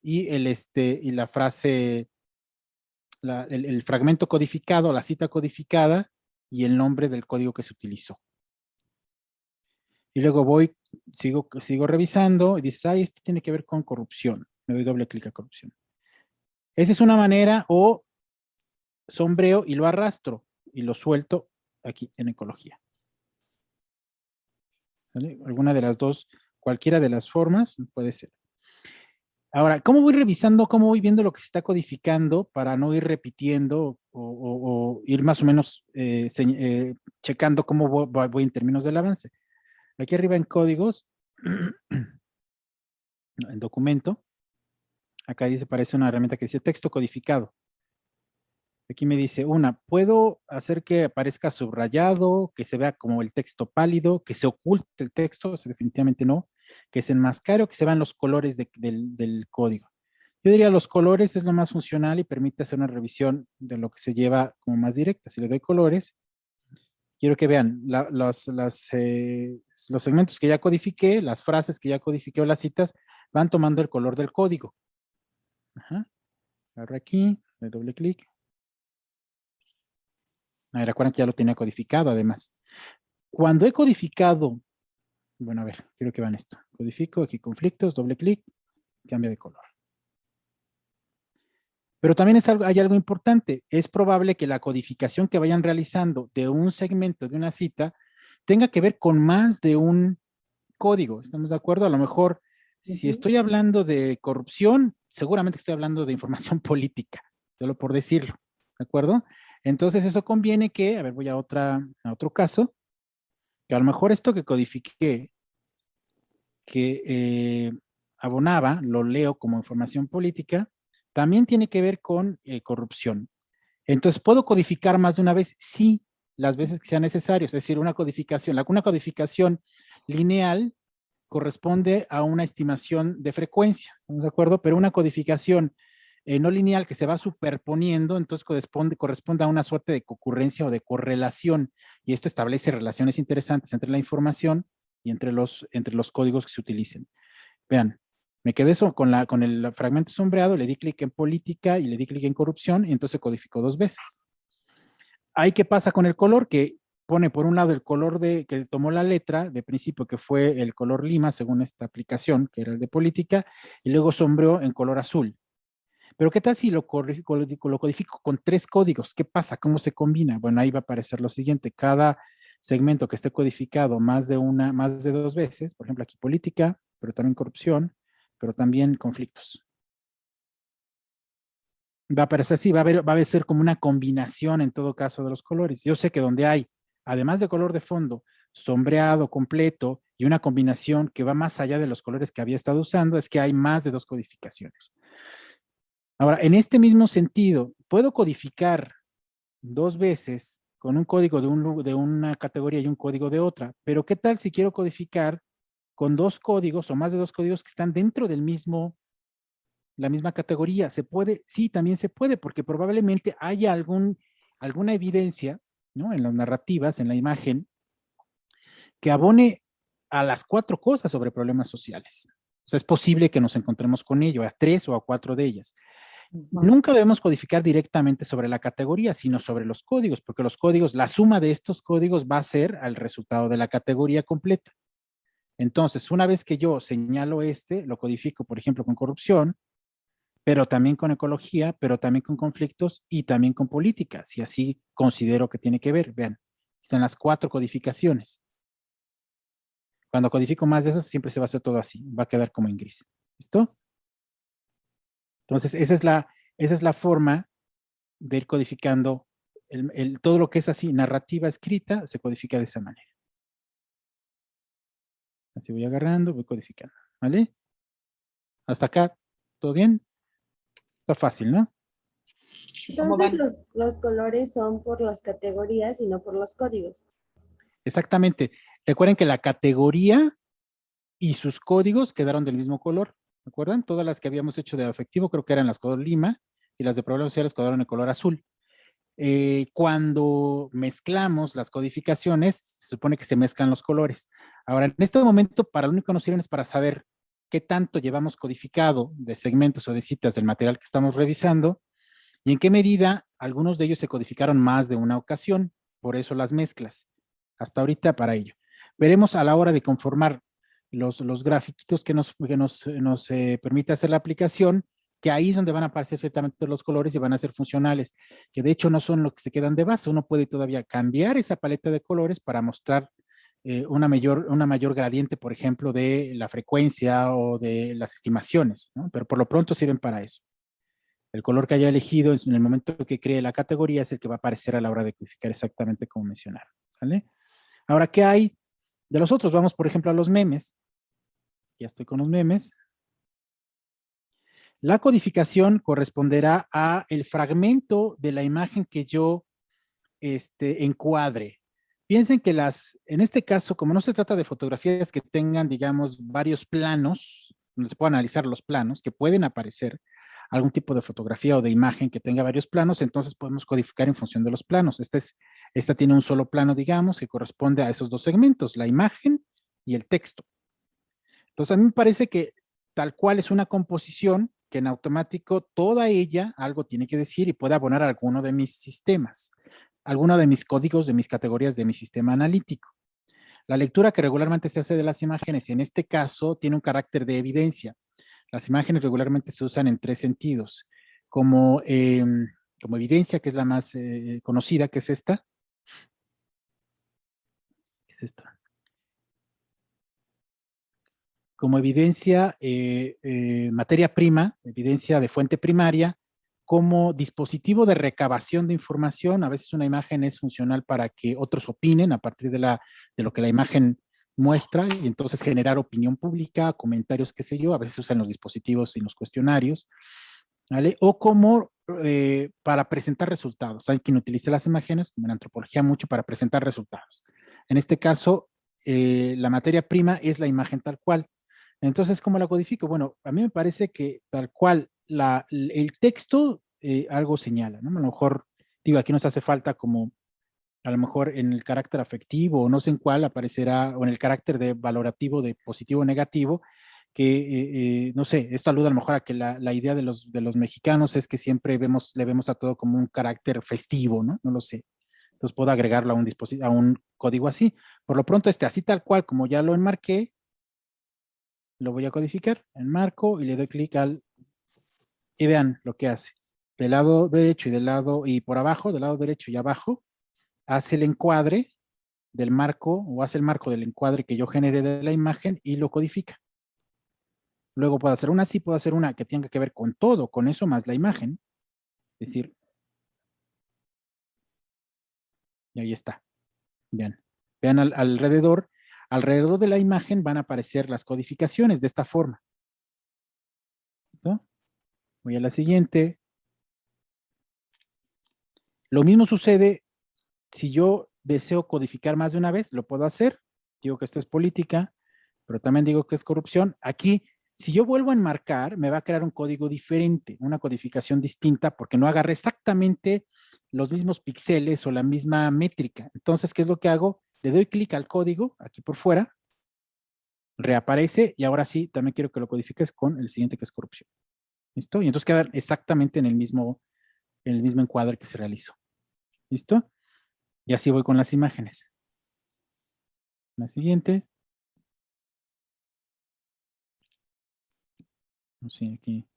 y y la frase, el fragmento codificado, la cita codificada y el nombre del código que se utilizó. Y luego sigo revisando y dices, esto tiene que ver con corrupción. Le doy doble clic a corrupción. Esa es una manera, o sombreo y lo arrastro y lo suelto aquí en ecología. ¿Vale? Alguna de las dos, cualquiera de las formas puede ser. Ahora, ¿cómo voy revisando, cómo voy viendo lo que se está codificando para no ir repitiendo o ir más o menos checando cómo voy en términos del avance? Aquí arriba en códigos, en documento, acá dice, parece una herramienta que dice texto codificado. Aquí me dice puedo hacer que aparezca subrayado, que se vea como el texto pálido, que se oculte el texto, o sea, definitivamente no, que se enmascare o que se vean los colores del código. Yo diría los colores es lo más funcional y permite hacer una revisión de lo que se lleva como más directa. Si le doy colores, quiero que vean los segmentos que ya codifiqué, las frases que ya codifiqué o las citas, van tomando el color del código. Ajá. Agarro aquí, le doble clic. Recuerden que ya lo tenía codificado además. Cuando he codificado, bueno, a ver, quiero que vean esto. Codifico aquí conflictos, doble clic, cambia de color. Pero también hay algo importante. Es probable que la codificación que vayan realizando de un segmento, de una cita, tenga que ver con más de un código. ¿Estamos de acuerdo? A lo mejor, si estoy hablando de corrupción, seguramente estoy hablando de información política, solo por decirlo. ¿De acuerdo? Entonces eso conviene que, a ver, voy a otro caso, que a lo mejor esto que codifiqué, que abonaba, lo leo como información política, también tiene que ver con corrupción. Entonces, ¿puedo codificar más de una vez? Sí, las veces que sea necesario. Es decir, una codificación lineal corresponde a una estimación de frecuencia, ¿estamos de acuerdo? Pero una codificación no lineal que se va superponiendo, entonces corresponde a una suerte de concurrencia o de correlación, y esto establece relaciones interesantes entre la información y entre los códigos que se utilicen. Vean, me quedé con el fragmento sombreado, le di clic en política y le di clic en corrupción, y entonces codificó 2 veces. Ahí, ¿qué pasa con el color? Que pone por un lado el color que tomó la letra de principio, que fue el color lima, según esta aplicación, que era el de política, y luego sombreó en color azul. Pero ¿qué tal si lo codifico con 3 códigos? ¿Qué pasa? ¿Cómo se combina? Bueno, ahí va a aparecer lo siguiente. Cada segmento que esté codificado más de 2 veces, por ejemplo, aquí política, pero también corrupción, pero también conflictos. Va a aparecer así, va a ser como una combinación en todo caso de los colores. Yo sé que donde hay, además de color de fondo, sombreado completo y una combinación que va más allá de los colores que había estado usando, es que hay más de 2 codificaciones. Ahora, en este mismo sentido, puedo codificar 2 veces con un código de una categoría y un código de otra, pero ¿qué tal si quiero codificar con 2 códigos o más de 2 códigos que están dentro del la misma categoría? ¿Se puede? Sí, también se puede, porque probablemente haya alguna evidencia, ¿no? En las narrativas, en la imagen, que abone a las 4 cosas sobre problemas sociales. O sea, es posible que nos encontremos con ello, a 3 o a 4 de ellas. Nunca debemos codificar directamente sobre la categoría, sino sobre los códigos, porque los códigos, la suma de estos códigos va a ser al resultado de la categoría completa. Entonces, una vez que yo señalo lo codifico, por ejemplo, con corrupción, pero también con ecología, pero también con conflictos y también con política, si así considero que tiene que ver. Vean, están las 4 codificaciones. Cuando codifico más de esas, siempre se va a hacer todo así, va a quedar como en gris. ¿Listo? Entonces, esa es la forma de ir codificando todo lo que es así, narrativa escrita, se codifica de esa manera. Así voy agarrando, voy codificando, ¿vale? Hasta acá, ¿todo bien? Está fácil, ¿no? Entonces los colores son por las categorías y no por los códigos. Exactamente. Recuerden que la categoría y sus códigos quedaron del mismo color. ¿Me acuerdan? Todas las que habíamos hecho de afectivo creo que eran las color lima y las de problemas sociales quedaron en color azul. Cuando mezclamos las codificaciones, se supone que se mezclan los colores. Ahora, en este momento, para lo único que nos sirven es para saber qué tanto llevamos codificado de segmentos o de citas del material que estamos revisando y en qué medida algunos de ellos se codificaron más de una ocasión. Por eso las mezclas. Hasta ahorita para ello. Veremos a la hora de conformar los grafiquitos que nos permite hacer la aplicación, que ahí es donde van a aparecer ciertamente los colores y van a ser funcionales, que de hecho no son los que se quedan de base. Uno puede todavía cambiar esa paleta de colores para mostrar una mayor gradiente, por ejemplo, de la frecuencia o de las estimaciones, ¿no? Pero por lo pronto sirven para eso. El color que haya elegido en el momento que cree la categoría es el que va a aparecer a la hora de codificar exactamente como mencionaron, ¿vale? Ahora, ¿qué hay de los otros? Vamos, por ejemplo, a los memes. Ya estoy con los memes. La codificación corresponderá a el fragmento de la imagen que yo encuadre. Piensen que en este caso, como no se trata de fotografías que tengan, digamos, varios planos, donde se puedan analizar los planos, que pueden aparecer algún tipo de fotografía o de imagen que tenga varios planos, entonces podemos codificar en función de los planos. Esta tiene un solo plano, digamos, que corresponde a esos dos segmentos, la imagen y el texto. Entonces, a mí me parece que tal cual es una composición que en automático toda ella algo tiene que decir y puede abonar a alguno de mis sistemas, alguno de mis códigos, de mis categorías de mi sistema analítico. La lectura que regularmente se hace de las imágenes, en este caso, tiene un carácter de evidencia. Las imágenes regularmente se usan en tres sentidos, como evidencia, que es la más conocida, que es esta. ¿Qué es esta? Como evidencia, materia prima, evidencia de fuente primaria, como dispositivo de recabación de información. A veces una imagen es funcional para que otros opinen a partir de lo que la imagen muestra, y entonces generar opinión pública, comentarios, qué sé yo. A veces se usan los dispositivos y los cuestionarios, ¿vale? O como para presentar resultados. Hay quien utiliza las imágenes, como en antropología, mucho para presentar resultados. En este caso, la materia prima es la imagen tal cual. Entonces, ¿cómo la codifico? Bueno, a mí me parece que tal cual el texto algo señala, ¿no? A lo mejor, digo, aquí nos hace falta como, a lo mejor en el carácter afectivo o no sé en cuál aparecerá, o en el carácter de valorativo de positivo o negativo, que, no sé, esto alude a lo mejor a que la idea de los mexicanos es que siempre le vemos a todo como un carácter festivo, ¿no? No lo sé. Entonces puedo agregarlo a un código así. Por lo pronto, así tal cual, como ya lo enmarqué, lo voy a codificar, enmarco y le doy clic y vean lo que hace. Del lado derecho y por abajo, del lado derecho y abajo, hace el encuadre del marco o hace el marco del encuadre que yo generé de la imagen y lo codifica. Luego puedo hacer una así, puedo hacer una que tenga que ver con todo, con eso más la imagen. Es decir, y ahí está. Vean, vean alrededor de la imagen van a aparecer las codificaciones de esta forma. ¿No? Voy a la siguiente. Lo mismo sucede si yo deseo codificar más de una vez, lo puedo hacer. Digo que esto es política, pero también digo que es corrupción. Aquí, si yo vuelvo a enmarcar, me va a crear un código diferente, una codificación distinta, porque no agarré exactamente los mismos píxeles o la misma métrica. Entonces, ¿qué es lo que hago? Le doy clic al código, aquí por fuera, reaparece, y ahora sí, también quiero que lo codifiques con el siguiente, que es corrupción. ¿Listo? Y entonces queda exactamente en el mismo encuadre que se realizó. ¿Listo? Y así voy con las imágenes. La siguiente. Sí, aquí.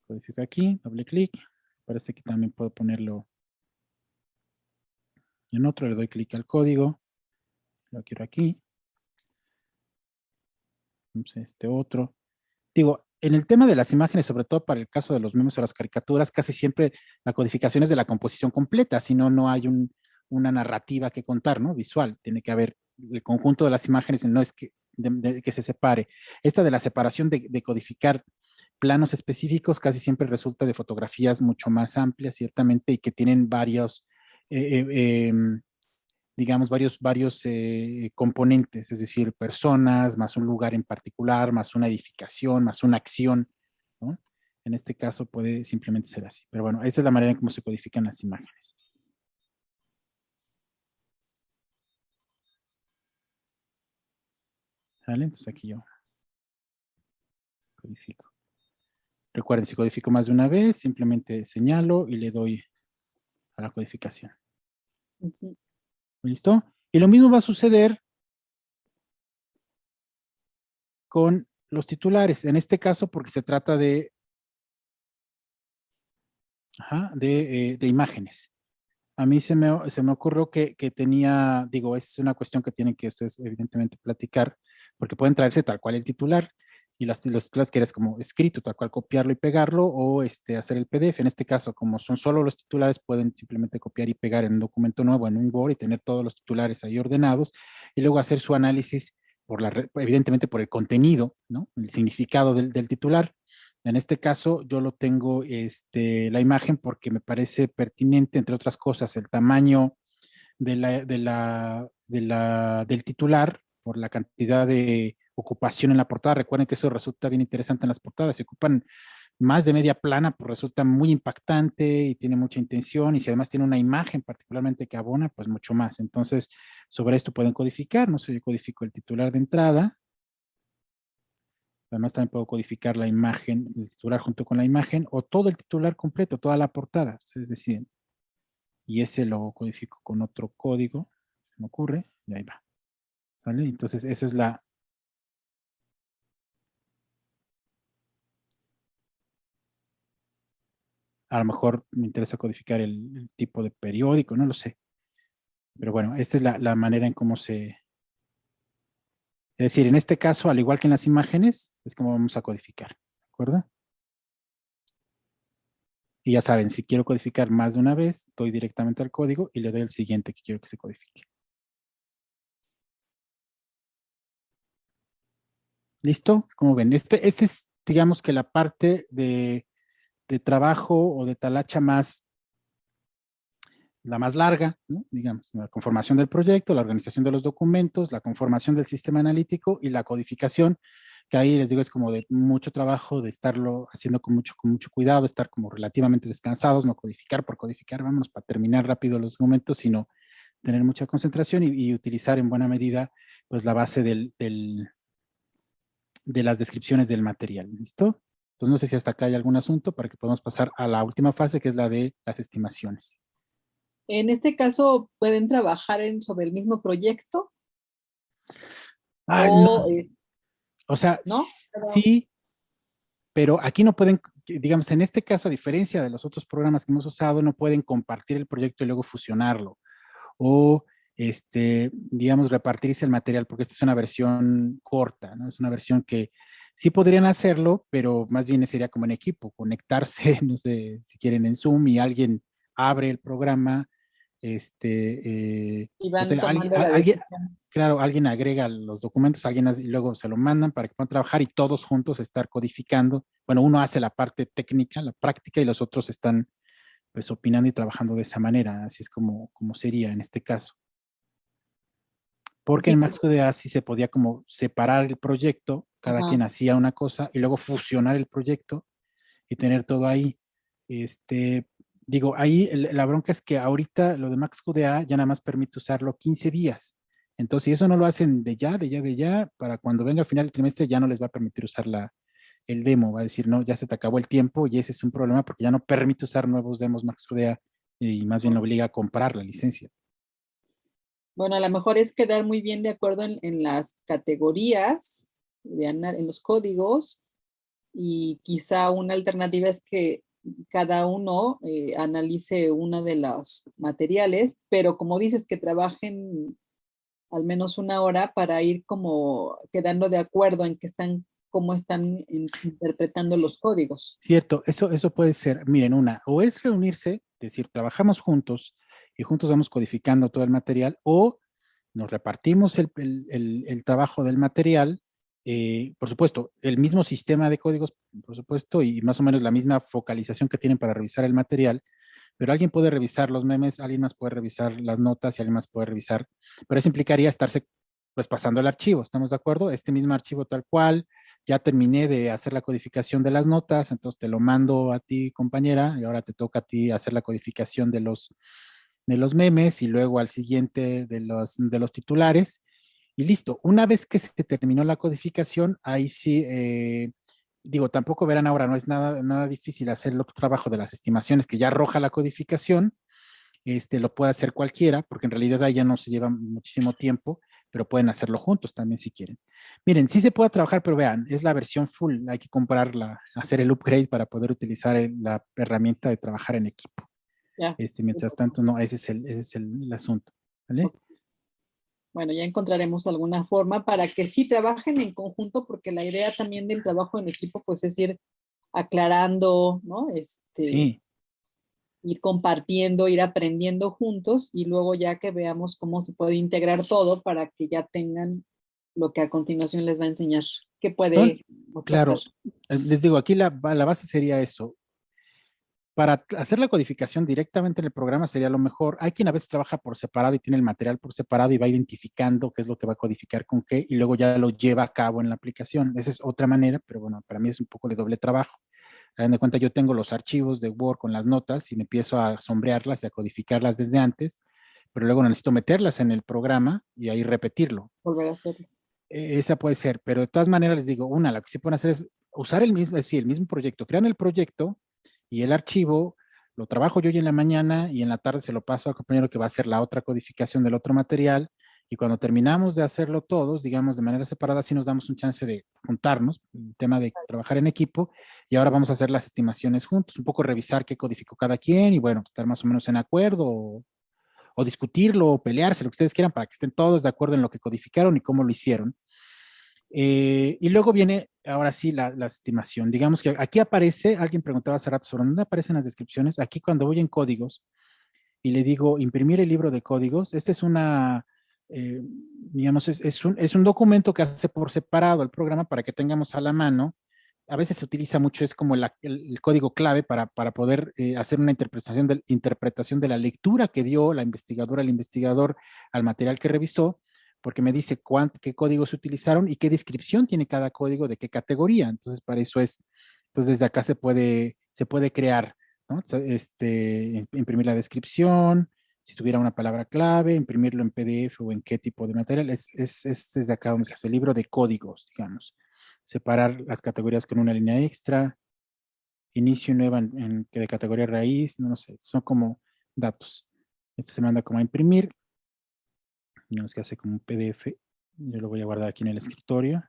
Codifico aquí, doble clic. Parece que también puedo ponerlo en otro. Le doy clic al código. Lo quiero aquí. Este otro. Digo, en el tema de las imágenes, sobre todo para el caso de los memes o las caricaturas, casi siempre la codificación es de la composición completa, si no, no hay una narrativa que contar, ¿no? Visual. Tiene que haber el conjunto de las imágenes, no es que, que se separe. Esta de la separación de codificar planos específicos casi siempre resulta de fotografías mucho más amplias, ciertamente, y que tienen varios, digamos, varios componentes, es decir, personas, más un lugar en particular, más una edificación, más una acción, ¿no? En este caso puede simplemente ser así. Pero bueno, esa es la manera en cómo se codifican las imágenes. ¿Vale? Entonces aquí yo codifico. Recuerden, si codifico más de una vez, simplemente señalo y le doy a la codificación. ¿Listo? Y lo mismo va a suceder con los titulares. En este caso, porque se trata de Ajá, de imágenes. A mí se me ocurrió que tenía, digo, es una cuestión que tienen que ustedes evidentemente platicar, porque pueden traerse tal cual el titular y los titulares que eres como escrito, tal cual copiarlo y pegarlo o hacer el PDF. En este caso, como son solo los titulares, pueden simplemente copiar y pegar en un documento nuevo, en un Word y tener todos los titulares ahí ordenados y luego hacer su análisis evidentemente por el contenido, ¿no? El significado del titular. En este caso, yo lo tengo la imagen porque me parece pertinente, entre otras cosas, el tamaño del titular por la cantidad de ocupación en la portada. Recuerden que eso resulta bien interesante en las portadas. Se ocupan más de media plana, pues resulta muy impactante y tiene mucha intención. Y si además tiene una imagen particularmente que abona, pues mucho más. Entonces, sobre esto pueden codificar. No sé, yo codifico el titular de entrada. Además, también puedo codificar la imagen, el titular junto con la imagen, o todo el titular completo, toda la portada. Ustedes deciden. Y ese lo codifico con otro código, se me ocurre, y ahí va. ¿Vale? Entonces, esa es la... A lo mejor me interesa codificar el tipo de periódico, no lo sé. Pero bueno, esta es la manera en cómo se... Es decir, en este caso, al igual que en las imágenes, es como vamos a codificar. ¿De acuerdo? Y ya saben, si quiero codificar más de una vez, doy directamente al código y le doy el siguiente que quiero que se codifique. ¿Listo? Como ven, este es, digamos que la parte de trabajo o de talacha la más larga, ¿no? Digamos, la conformación del proyecto, la organización de los documentos, la conformación del sistema analítico y la codificación, que ahí les digo es como de mucho trabajo, de estarlo haciendo con mucho cuidado, estar como relativamente descansados, no codificar por codificar, vámonos para terminar rápido los documentos, sino tener mucha concentración y utilizar en buena medida pues la base de las descripciones del material, ¿listo? Entonces no sé si hasta acá hay algún asunto para que podamos pasar a la última fase, que es la de las estimaciones. En este caso, ¿pueden trabajar sobre el mismo proyecto? Ay, O, no. O sea, ¿no? sí, pero aquí no pueden, digamos, en este caso, a diferencia de los otros programas que hemos usado, no pueden compartir el proyecto y luego fusionarlo. O, digamos, repartirse el material, porque esta es una versión corta, ¿no? Es una versión que sí podrían hacerlo, pero más bien sería como en equipo, conectarse, no sé, si quieren en Zoom y alguien abre el programa, Y no van sé, tomando la decisión. claro, alguien agrega los documentos, y luego se lo mandan para que puedan trabajar y todos juntos estar codificando. Bueno, uno hace la parte técnica, la práctica, y los otros están pues opinando y trabajando de esa manera. Así es como sería en este caso. Porque Sí, en MaxQDA sí se podía como separar el proyecto, cada ajá. quien hacía una cosa y luego fusionar el proyecto y tener todo ahí. Digo, ahí la bronca es que ahorita lo de MaxQDA ya nada más permite usarlo 15 días. Entonces, si eso no lo hacen de ya, para cuando venga al final del trimestre ya no les va a permitir usar el demo. Va a decir, no, ya se te acabó el tiempo y ese es un problema porque ya no permite usar nuevos demos MaxQDA y más bien obliga a comprar la licencia. Bueno, a lo mejor es quedar muy bien de acuerdo en las categorías, en los códigos, y quizá una alternativa es que cada uno analice uno de los materiales, pero como dices, que trabajen al menos una hora para ir como quedando de acuerdo en que cómo están interpretando los códigos. Cierto, eso puede ser, miren, o es reunirse, es decir, trabajamos juntos y juntos vamos codificando todo el material, o nos repartimos el trabajo del material, por supuesto, el mismo sistema de códigos, por supuesto, y más o menos la misma focalización que tienen para revisar el material, pero alguien puede revisar los memes, alguien más puede revisar las notas y alguien más puede revisar, pero eso implicaría estarse pues pasando el archivo, ¿estamos de acuerdo? Este mismo archivo tal cual, ya terminé de hacer la codificación de las notas, entonces te lo mando a ti, compañera, y ahora te toca a ti hacer la codificación de los memes y luego al siguiente de los titulares y listo. Una vez que se terminó la codificación, ahí sí, digo, tampoco verán ahora, no es nada difícil hacer el otro trabajo de las estimaciones que ya arroja la codificación, lo puede hacer cualquiera, porque en realidad ahí ya no se lleva muchísimo tiempo, pero pueden hacerlo juntos también si quieren. Miren, sí se puede trabajar, pero vean, es la versión full, hay que comprarla, hacer el upgrade para poder utilizar la herramienta de trabajar en equipo. Ya. Mientras tanto, no, ese es el asunto, ¿vale? Ok. Bueno, ya encontraremos alguna forma para que sí trabajen en conjunto, porque la idea también del trabajo en equipo, pues es ir aclarando, ¿no? Sí, Ir compartiendo, ir aprendiendo juntos y luego ya que veamos cómo se puede integrar todo para que ya tengan lo que a continuación les va a enseñar, que son, puede mostrar. claro, les digo, aquí la base sería eso. Para hacer la codificación directamente en el programa sería lo mejor. Hay quien a veces trabaja por separado y tiene el material por separado y va identificando qué es lo que va a codificar con qué y luego ya lo lleva a cabo en la aplicación. Esa es otra manera, pero bueno, para mí es un poco de doble trabajo. Hagan de cuenta, yo tengo los archivos de Word con las notas y me empiezo a sombrearlas y a codificarlas desde antes, pero luego necesito meterlas en el programa y ahí repetirlo. Volver a hacerlo. Esa puede ser, pero de todas maneras les digo, lo que sí pueden hacer es usar el mismo, es decir, el mismo proyecto, crean el proyecto y el archivo lo trabajo yo hoy en la mañana y en la tarde se lo paso al compañero que va a hacer la otra codificación del otro material y cuando terminamos de hacerlo todos, digamos de manera separada, sí nos damos un chance de juntarnos, el tema de trabajar en equipo y ahora vamos a hacer las estimaciones juntos, un poco revisar qué codificó cada quien y bueno, estar más o menos en acuerdo o discutirlo o pelearse, lo que ustedes quieran para que estén todos de acuerdo en lo que codificaron y cómo lo hicieron. Y luego viene, ahora sí, la estimación. Digamos que aquí aparece, alguien preguntaba hace rato sobre dónde aparecen las descripciones. Aquí cuando voy en códigos y le digo imprimir el libro de códigos, este es una, digamos, es un documento que hace por separado el programa para que tengamos a la mano. A veces se utiliza mucho, es como el código clave para poder hacer una interpretación de la lectura que dio la investigadora, el investigador al material que revisó porque me dice qué códigos se utilizaron y qué descripción tiene cada código de qué categoría. Entonces, para eso es, pues desde acá se puede crear, ¿no? Imprimir la descripción, si tuviera una palabra clave, imprimirlo en PDF o en qué tipo de material. Es desde acá donde se hace el libro de códigos, digamos. Separar las categorías con una línea extra, inicio nueva de categoría raíz, no sé, son como datos. Esto se manda como a imprimir digamos que hace como un PDF. Yo lo voy a guardar aquí en el escritorio.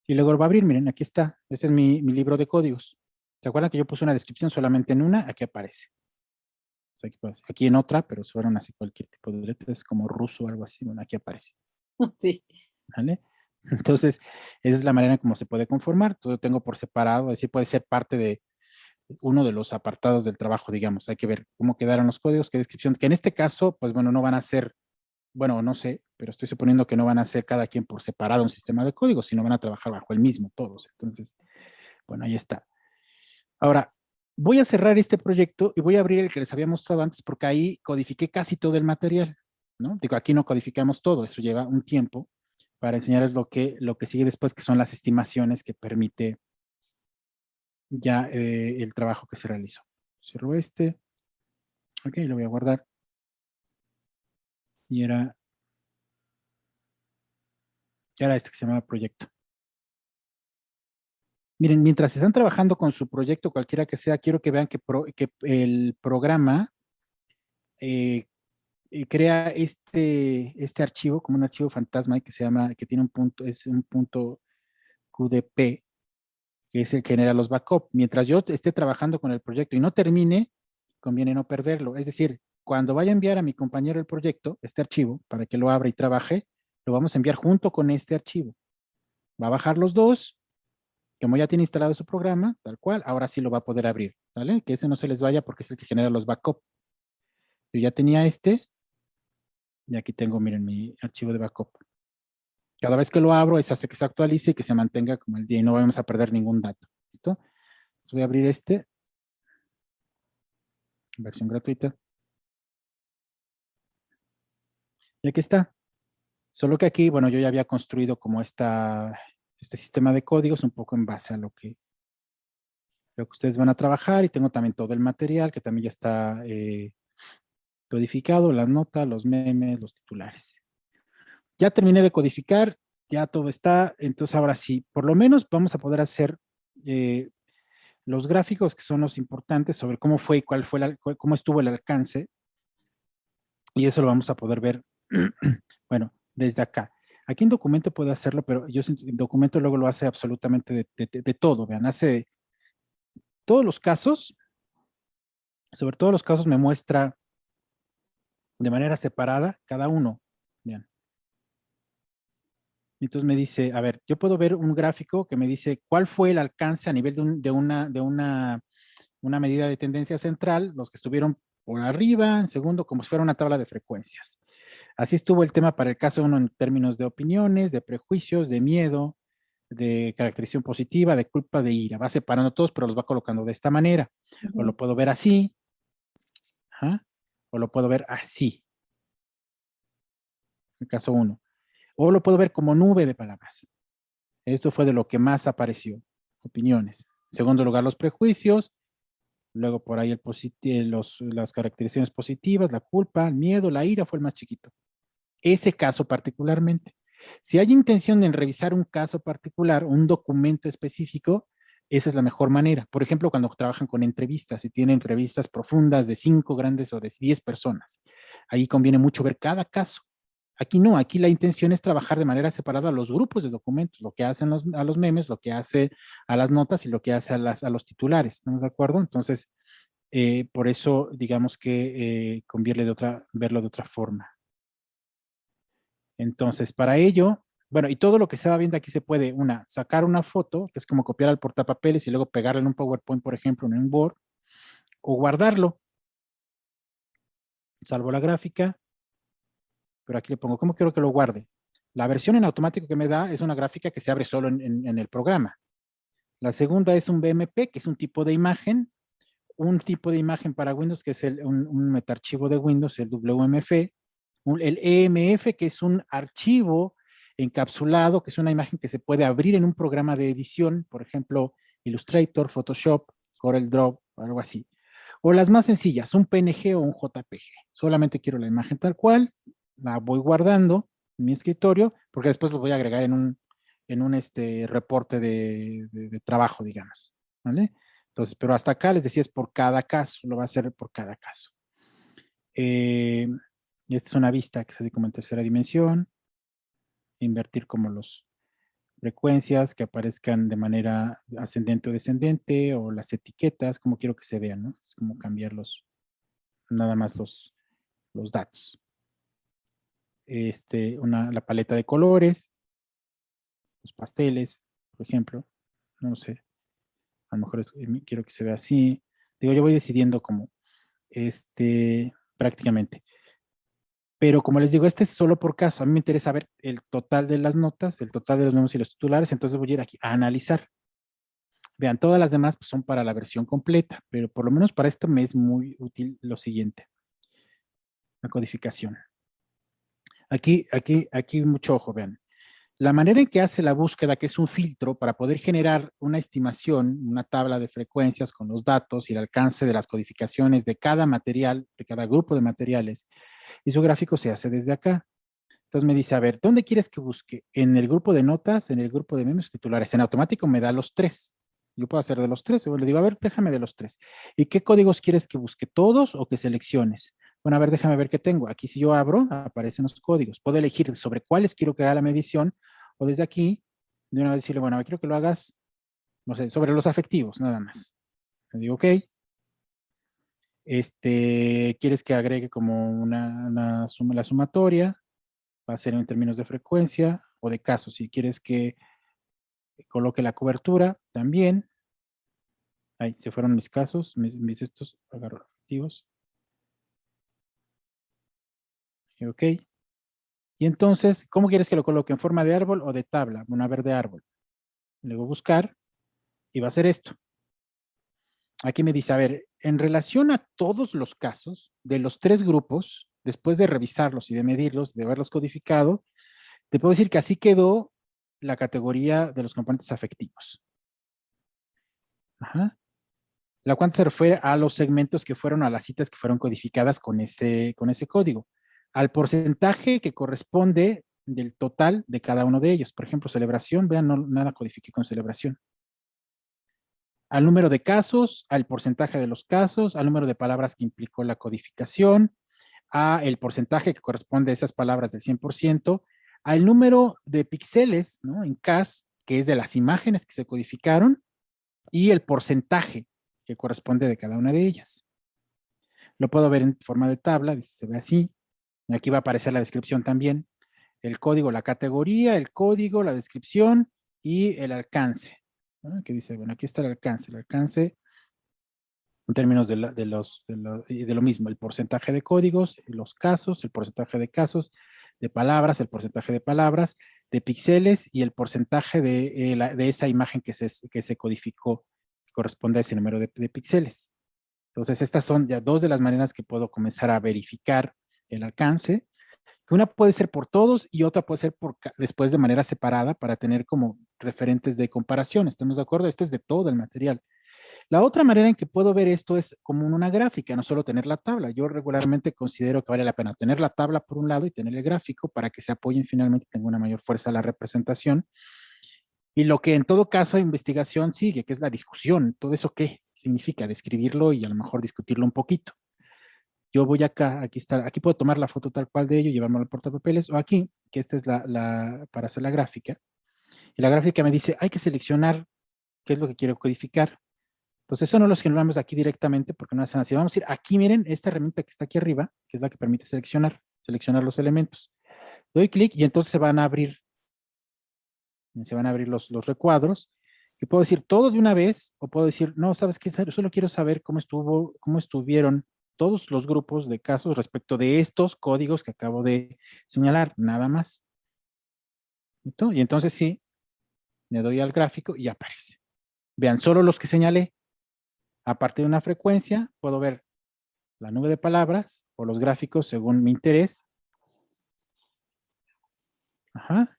Y luego va a abrir, miren, aquí está. Este es mi libro de códigos. ¿Se acuerdan que yo puse una descripción solamente en una? Aquí aparece. O sea, aquí en otra, pero si fueron así cualquier tipo de letras, como ruso o algo así, bueno, aquí aparece. Sí. ¿Vale? Entonces, esa es la manera en cómo se puede conformar. Todo tengo por separado, así puede ser parte de uno de los apartados del trabajo, digamos. Hay que ver cómo quedaron los códigos, qué descripción, que en este caso, pues bueno, no van a ser, bueno, no sé, pero estoy suponiendo que no van a ser cada quien por separado un sistema de código, sino van a trabajar bajo el mismo todos. Entonces, bueno, ahí está. Ahora, voy a cerrar este proyecto y voy a abrir el que les había mostrado antes porque ahí codifiqué casi todo el material, ¿no? Digo, aquí no codificamos todo, eso lleva un tiempo para enseñarles lo que sigue después, que son las estimaciones que permite ya el trabajo que se realizó. Cierro este. Ok, lo voy a guardar. Y era este que se llamaba proyecto. Miren, mientras están trabajando con su proyecto, cualquiera que sea, quiero que vean que el programa crea este archivo como un archivo fantasma que se llama, que tiene un punto, es un punto QDP, que es el que genera los backups. Mientras yo esté trabajando con el proyecto y no termine, conviene no perderlo. Es decir, cuando vaya a enviar a mi compañero el proyecto, este archivo, para que lo abra y trabaje, lo vamos a enviar junto con este archivo. Va a bajar los dos, como ya tiene instalado su programa, tal cual, ahora sí lo va a poder abrir, ¿vale? Que ese no se les vaya porque es el que genera los backups. Yo ya tenía y aquí tengo, miren, mi archivo de backup. Cada vez que lo abro, eso hace que se actualice y que se mantenga como el día y no vamos a perder ningún dato. ¿Listo? Entonces voy a abrir versión gratuita. Y aquí está. Solo que aquí, bueno, yo ya había construido como este sistema de códigos un poco en base a lo que ustedes van a trabajar y tengo también todo el material que también ya está codificado, las notas, los memes, los titulares. Ya terminé de codificar, ya todo está, entonces ahora sí, por lo menos vamos a poder hacer los gráficos que son los importantes sobre cómo fue y cómo estuvo el alcance Y eso lo vamos a poder ver, bueno, desde acá. Aquí en documento puede hacerlo, pero yo en documento luego lo hace absolutamente de todo. Vean, hace todos los casos, sobre todos los casos me muestra de manera separada cada uno. Vean. Entonces me dice, a ver, yo puedo ver un gráfico que me dice cuál fue el alcance a nivel una medida de tendencia central, los que estuvieron por arriba, en segundo, como si fuera una tabla de frecuencias. Así estuvo el tema para el caso 1 en términos de opiniones, de prejuicios, de miedo, de caracterización positiva, de culpa, de ira. Va separando todos, pero los va colocando de esta manera. O lo puedo ver así, ¿ajá? O lo puedo ver así, en el caso 1. O lo puedo ver como nube de palabras. Esto fue de lo que más apareció, opiniones. En segundo lugar, los prejuicios. Luego por ahí las caracterizaciones positivas, la culpa, el miedo, la ira fue el más chiquito. Ese caso particularmente. Si hay intención en revisar un caso particular, un documento específico, esa es la mejor manera. Por ejemplo, cuando trabajan con entrevistas, si tienen entrevistas profundas de 5 grandes o de 10 personas, ahí conviene mucho ver cada caso. Aquí no, aquí la intención es trabajar de manera separada los grupos de documentos, lo que hacen a los memes, lo que hace a las notas y lo que hace a los titulares. ¿Estamos de acuerdo? Entonces, por eso digamos que conviene verlo de otra forma. Entonces, para ello, bueno, y todo lo que se va viendo aquí se puede, sacar una foto, que es como copiar al portapapeles y luego pegarlo en un PowerPoint, por ejemplo, en un Word, o guardarlo, salvo la gráfica, pero aquí le pongo, ¿cómo quiero que lo guarde? La versión en automático que me da es una gráfica que se abre solo en el programa. La segunda es un BMP, que es un tipo de imagen para Windows, que es un metarchivo de Windows, el WMF, el EMF, que es un archivo encapsulado, que es una imagen que se puede abrir en un programa de edición, por ejemplo, Illustrator, Photoshop, CorelDRAW, algo así. O las más sencillas, un PNG o un JPG. Solamente quiero la imagen tal cual, la voy guardando en mi escritorio, porque después lo voy a agregar en un reporte de trabajo, digamos. ¿Vale? Entonces, pero hasta acá les decía es por cada caso, lo va a hacer por cada caso. Esta es una vista que es así como en tercera dimensión. Invertir como las frecuencias que aparezcan de manera ascendente o descendente, o las etiquetas, como quiero que se vean, ¿no? Es como cambiar nada más los datos. La paleta de colores, los pasteles, por ejemplo, no sé, a lo mejor quiero que se vea así. Digo, yo voy decidiendo como, prácticamente. Pero como les digo, este es solo por caso. A mí me interesa ver el total de las notas, el total de los números y los titulares, entonces voy a ir aquí a analizar. Vean, todas las demás pues, son para la versión completa, pero por lo menos para esto me es muy útil lo siguiente. La codificación. Aquí mucho ojo, vean. La manera en que hace la búsqueda, que es un filtro para poder generar una estimación, una tabla de frecuencias con los datos y el alcance de las codificaciones de cada material, de cada grupo de materiales, y su gráfico se hace desde acá. Entonces me dice, a ver, ¿dónde quieres que busque? ¿En el grupo de notas, en el grupo de memes titulares? En automático me da los 3. Yo puedo hacer de los 3. Le digo, a ver, déjame de los 3. ¿Y qué códigos quieres que busque? ¿Todos o que selecciones? Bueno, a ver, déjame ver qué tengo. Aquí si yo abro, aparecen los códigos. Puedo elegir sobre cuáles quiero que haga la medición, o desde aquí, de una vez decirle, bueno, quiero que lo hagas, no sé, sobre los afectivos, nada más. Le digo, ok. ¿Quieres que agregue como la sumatoria? Va a ser en términos de frecuencia o de caso. Si quieres que coloque la cobertura, también. Ahí se fueron mis casos, mis estos, agarro activos. Ok. Y entonces, ¿cómo quieres que lo coloque? ¿En forma de árbol o de tabla? Bueno, a ver, de árbol. Luego buscar y va a ser esto. Aquí me dice, a ver, en relación a todos los casos de los 3 grupos, después de revisarlos y de medirlos, de haberlos codificado, te puedo decir que así quedó la categoría de los componentes afectivos. Ajá. La cuanta se refiere a los segmentos que fueron a las citas que fueron codificadas con ese código. Al porcentaje que corresponde del total de cada uno de ellos. Por ejemplo, celebración, vean, nada codifiqué con celebración. Al número de casos, al porcentaje de los casos, al número de palabras que implicó la codificación, a el porcentaje que corresponde a esas palabras del 100%, al número de píxeles, ¿no? En CAS, que es de las imágenes que se codificaron, y el porcentaje que corresponde de cada una de ellas. Lo puedo ver en forma de tabla, se ve así. Aquí va a aparecer la descripción también. El código, la categoría, el código, la descripción y el alcance. ¿No? Que dice, bueno, aquí está el alcance en términos de lo mismo, el porcentaje de códigos, los casos, el porcentaje de casos, de palabras, el porcentaje de palabras, de píxeles y el porcentaje de esa imagen que se codificó, que corresponde a ese número de píxeles. Entonces, estas son ya dos de las maneras que puedo comenzar a verificar el alcance. Una puede ser por todos y otra puede ser después de manera separada para tener como referentes de comparación. ¿Estamos de acuerdo? Este es de todo el material. La otra manera en que puedo ver esto es como una gráfica, no solo tener la tabla. Yo regularmente considero que vale la pena tener la tabla por un lado y tener el gráfico para que se apoyen finalmente, tenga una mayor fuerza la representación. Y lo que en todo caso de investigación sigue, que es la discusión. ¿Todo eso qué significa? Describirlo y a lo mejor discutirlo un poquito. Yo voy acá, aquí puedo tomar la foto tal cual de ello, llevarme al portapapeles, o aquí, que esta es para hacer la gráfica. Y la gráfica me dice, hay que seleccionar qué es lo que quiero codificar. Entonces, eso no lo generamos aquí directamente porque no hacen así. Vamos a ir aquí, miren, esta herramienta que está aquí arriba, que es la que permite seleccionar los elementos. Doy clic y entonces se van a abrir los recuadros. Y puedo decir todo de una vez, o puedo decir, no, ¿sabes qué? Solo quiero saber cómo estuvieron todos los grupos de casos respecto de estos códigos que acabo de señalar, nada más. ¿Listo? Y entonces sí, le doy al gráfico y aparece. Vean, solo los que señalé. A partir de una frecuencia, puedo ver la nube de palabras o los gráficos según mi interés. Ajá.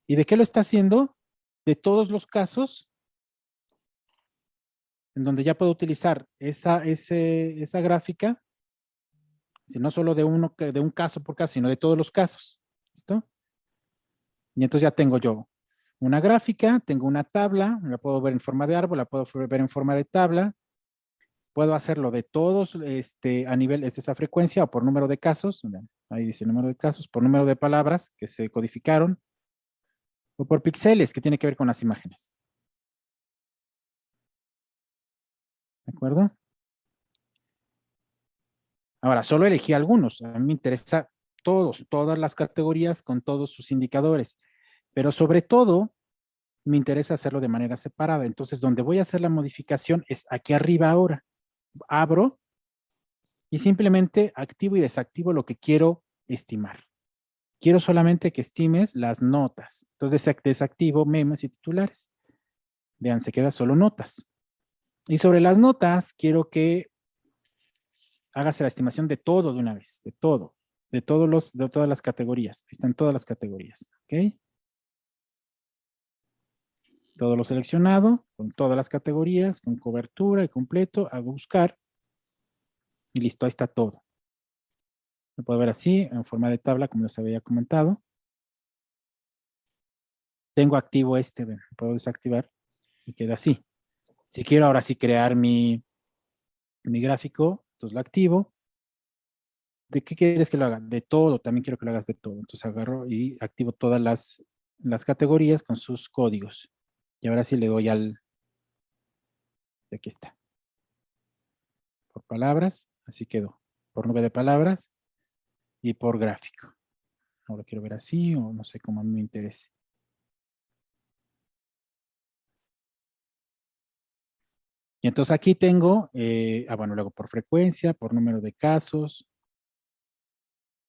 ¿Y de qué lo está haciendo? De todos los casos en donde ya puedo utilizar esa gráfica, si no solo de un caso por caso, sino de todos los casos. ¿Listo? Y entonces ya tengo yo una gráfica, tengo una tabla, la puedo ver en forma de árbol, la puedo ver en forma de tabla, puedo hacerlo de todos a nivel, esa frecuencia o por número de casos, ahí dice número de casos, por número de palabras que se codificaron, o por píxeles, que tiene que ver con las imágenes. ¿De acuerdo? Ahora, solo elegí algunos. A mí me interesa todas las categorías con todos sus indicadores. Pero sobre todo, me interesa hacerlo de manera separada. Entonces, donde voy a hacer la modificación es aquí arriba ahora. Abro y simplemente activo y desactivo lo que quiero estimar. Quiero solamente que estimes las notas. Entonces, desactivo memes y titulares. Vean, se queda solo notas. Y sobre las notas, quiero que hagas la estimación de todo de una vez, de todas las categorías. Están todas las categorías, ¿ok? Todo lo seleccionado, con todas las categorías, con cobertura y completo, hago buscar y listo, ahí está todo. Lo puedo ver así, en forma de tabla, como les había comentado. Tengo activo ven, puedo desactivar y queda así. Si quiero ahora sí crear mi gráfico, entonces lo activo. ¿De qué quieres que lo haga? De todo, también quiero que lo hagas de todo. Entonces agarro y activo todas las categorías con sus códigos. Y ahora sí le doy aquí está. Por palabras, así quedó. Por nube de palabras y por gráfico. Ahora quiero ver así o no sé cómo a mí me interese. Y entonces aquí tengo, bueno, luego por frecuencia, por número de casos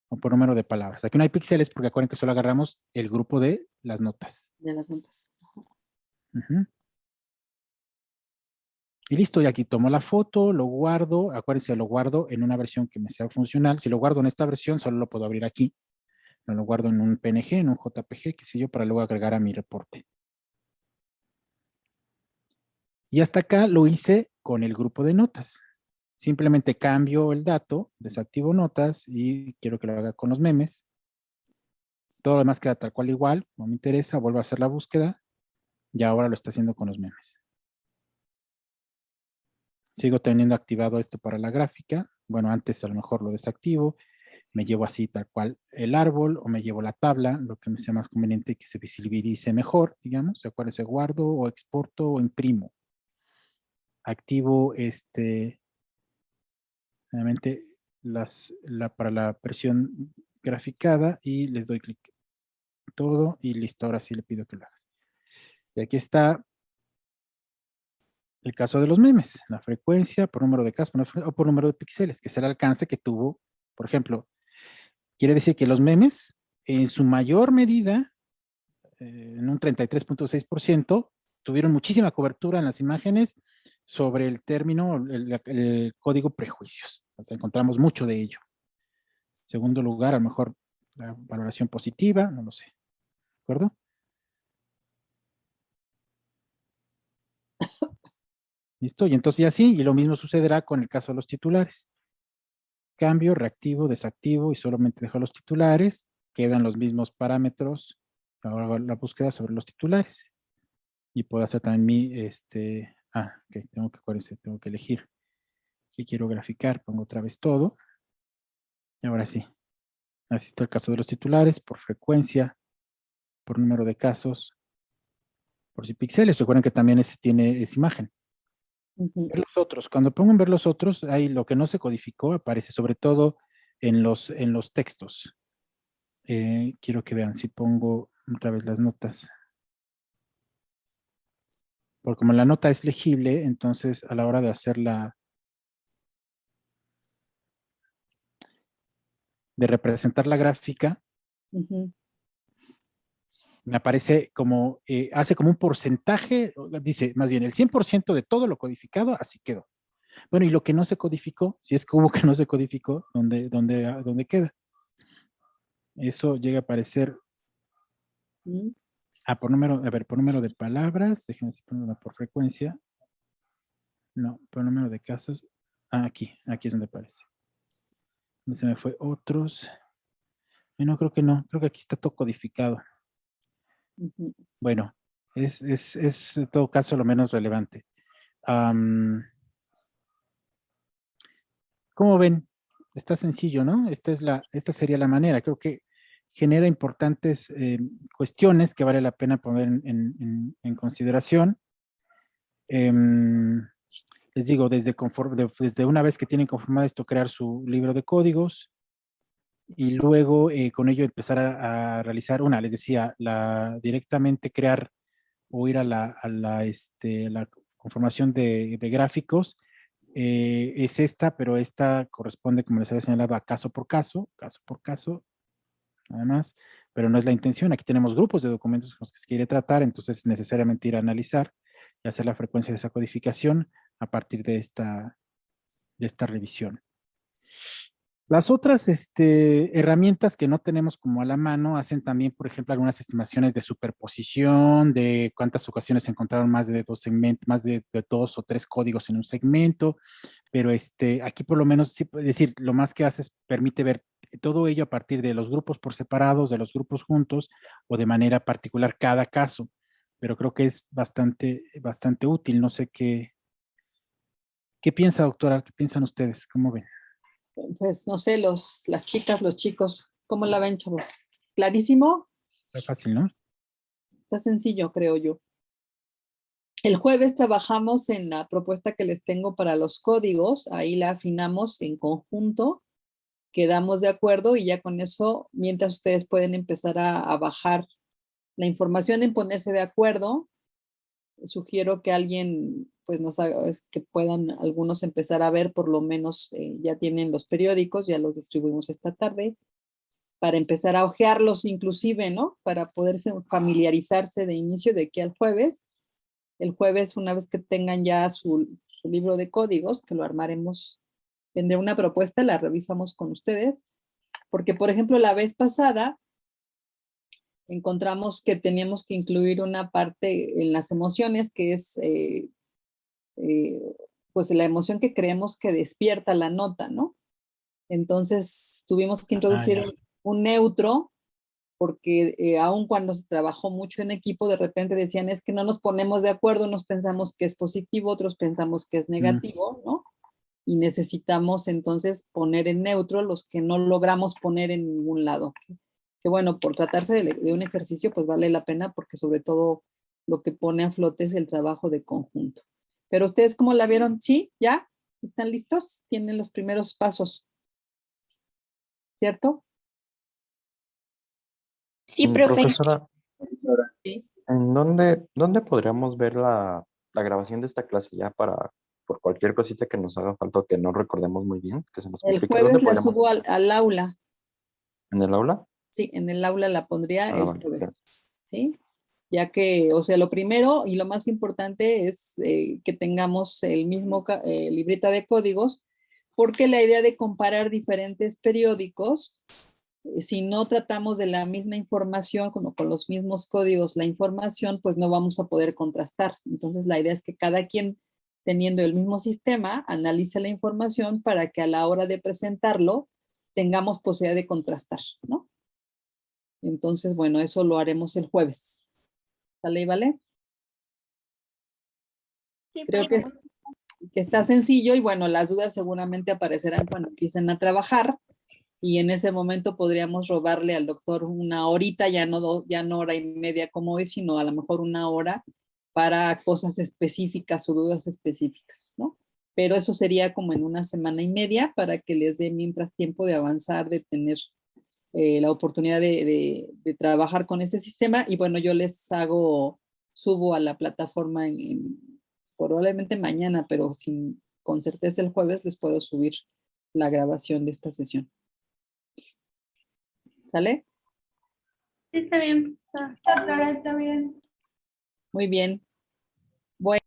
o por número de palabras. Aquí no hay píxeles porque acuérdense que solo agarramos el grupo de las notas. De las notas. Uh-huh. Y listo, y aquí tomo la foto, lo guardo, acuérdense, lo guardo en una versión que me sea funcional. Si lo guardo en esta versión, solo lo puedo abrir aquí. No lo guardo en un PNG, en un JPG, qué sé yo, para luego agregar a mi reporte. Y hasta acá lo hice con el grupo de notas. Simplemente cambio el dato, desactivo notas y quiero que lo haga con los memes. Todo lo demás queda tal cual igual, no me interesa, vuelvo a hacer la búsqueda y ahora lo está haciendo con los memes. Sigo teniendo activado esto para la gráfica, bueno, antes a lo mejor lo desactivo, me llevo así tal cual el árbol o me llevo la tabla, lo que me sea más conveniente que se visibilice mejor, digamos, de acuerdo, se guardo o exporto o imprimo. Activo nuevamente para la presión graficada y les doy clic todo y listo, ahora sí le pido que lo hagas. Y aquí está el caso de los memes, la frecuencia por número de casos o por número de píxeles, que es el alcance que tuvo, por ejemplo. Quiere decir que los memes, en su mayor medida, en un 33.6%, tuvieron muchísima cobertura en las imágenes sobre el término, el código prejuicios. O sea, encontramos mucho de ello. En segundo lugar, a lo mejor la valoración positiva, no lo sé. ¿De acuerdo? ¿Listo? Y entonces ya sí, y lo mismo sucederá con el caso de los titulares. Cambio, reactivo, desactivo y solamente dejo los titulares. Quedan los mismos parámetros. Ahora hago la búsqueda sobre los titulares. Y puedo hacer también ok, tengo que elegir qué quiero graficar. Pongo otra vez todo. Y ahora sí. Así está el caso de los titulares, por frecuencia, por número de casos, por si píxeles. Recuerden que también esa imagen. Ver los otros. Cuando pongo en ver los otros, ahí lo que no se codificó aparece sobre todo en los textos. Quiero que vean si pongo otra vez las notas. Porque como la nota es legible, entonces a la hora de hacerla, de representar la gráfica, me aparece como, hace como un porcentaje, dice más bien el 100% de todo lo codificado, así quedó. Bueno, y lo que no se codificó, si es que hubo que no se codificó, ¿dónde queda? Eso llega a aparecer por número de palabras, déjenme decir por frecuencia. No, por número de casos. Aquí es donde aparece. Se me fue otros. No, creo que no, creo que aquí está todo codificado. Bueno, es en todo caso lo menos relevante. ¿Cómo ven? Está sencillo, ¿no? Esta sería la manera. Creo que genera importantes cuestiones que vale la pena poner en consideración. Les digo, desde una vez que tienen conformado esto, crear su libro de códigos y luego con ello empezar a realizar les decía, directamente crear o ir a la conformación de gráficos. Es esta, pero esta corresponde, como les había señalado, a caso por caso, nada más, pero no es la intención. Aquí tenemos grupos de documentos con los que se quiere tratar, entonces necesariamente ir a analizar y hacer la frecuencia de esa codificación a partir de esta revisión. Las otras herramientas que no tenemos como a la mano hacen también, por ejemplo, algunas estimaciones de superposición, de cuántas ocasiones se encontraron más de dos segmentos, más de 2 o 3 códigos en un segmento, pero aquí por lo menos, sí, es decir, lo más que hace es permite ver todo ello a partir de los grupos por separados, de los grupos juntos o de manera particular cada caso, pero creo que es bastante útil. No sé qué piensa, doctora, qué piensan ustedes, ¿cómo ven? Pues no sé, las chicas, los chicos, ¿cómo la ven, chavos? ¿Clarísimo? Está fácil, ¿no? Está sencillo, creo yo. El jueves trabajamos en la propuesta que les tengo para los códigos, ahí la afinamos en conjunto, quedamos de acuerdo y ya con eso, mientras ustedes pueden empezar a bajar la información en ponerse de acuerdo, sugiero que alguien pues nos haga, que puedan algunos empezar a ver, por lo menos ya tienen los periódicos, ya los distribuimos esta tarde, para empezar a hojearlos inclusive, ¿no? Para poder familiarizarse de inicio de aquí al jueves. El jueves, una vez que tengan ya su libro de códigos, que lo armaremos, tendré una propuesta, la revisamos con ustedes, porque por ejemplo la vez pasada encontramos que teníamos que incluir una parte en las emociones que es pues la emoción que creemos que despierta la nota, ¿no? Entonces tuvimos que introducir un neutro porque aun cuando se trabajó mucho en equipo, de repente decían, es que no nos ponemos de acuerdo, unos pensamos que es positivo, otros pensamos que es negativo, ¿no? y necesitamos entonces poner en neutro los que no logramos poner en ningún lado. Que bueno, por tratarse de un ejercicio, pues vale la pena porque sobre todo lo que pone a flote es el trabajo de conjunto. Pero ustedes, ¿cómo la vieron? ¿Sí? ¿Ya? ¿Están listos? Tienen los primeros pasos, ¿cierto? Sí, profe. Profesora, Sí. ¿en dónde podríamos ver la grabación de esta clase ya por cualquier cosita que nos haga falta o que no recordemos muy bien, que se nos El complique? ¿Dónde jueves la podríamos? subo al aula. ¿En el aula? Sí, en el aula la pondría Ah, el vale. jueves. ¿Sí? Ya que, o sea, lo primero y lo más importante es que tengamos el mismo libreta de códigos, porque la idea de comparar diferentes periódicos, si no tratamos de la misma información, como con los mismos códigos, la información, pues no vamos a poder contrastar. Entonces, la idea es que cada quien, teniendo el mismo sistema, analice la información para que a la hora de presentarlo tengamos posibilidad de contrastar, ¿no? Entonces, bueno, eso lo haremos el jueves. ¿Sale y vale? Sí, Creo profe. que está sencillo y bueno, las dudas seguramente aparecerán cuando empiecen a trabajar y en ese momento podríamos robarle al doctor una horita, ya no hora y media como hoy, sino a lo mejor una hora para cosas específicas o dudas específicas, ¿no? Pero eso sería como en una semana y media para que les dé mientras tiempo de avanzar, de tener la oportunidad de trabajar con este sistema y bueno, yo les subo a la plataforma probablemente mañana, pero con certeza el jueves les puedo subir la grabación de esta sesión. ¿Sale? Sí, está bien, profesora. Doctora, está bien. Muy bien.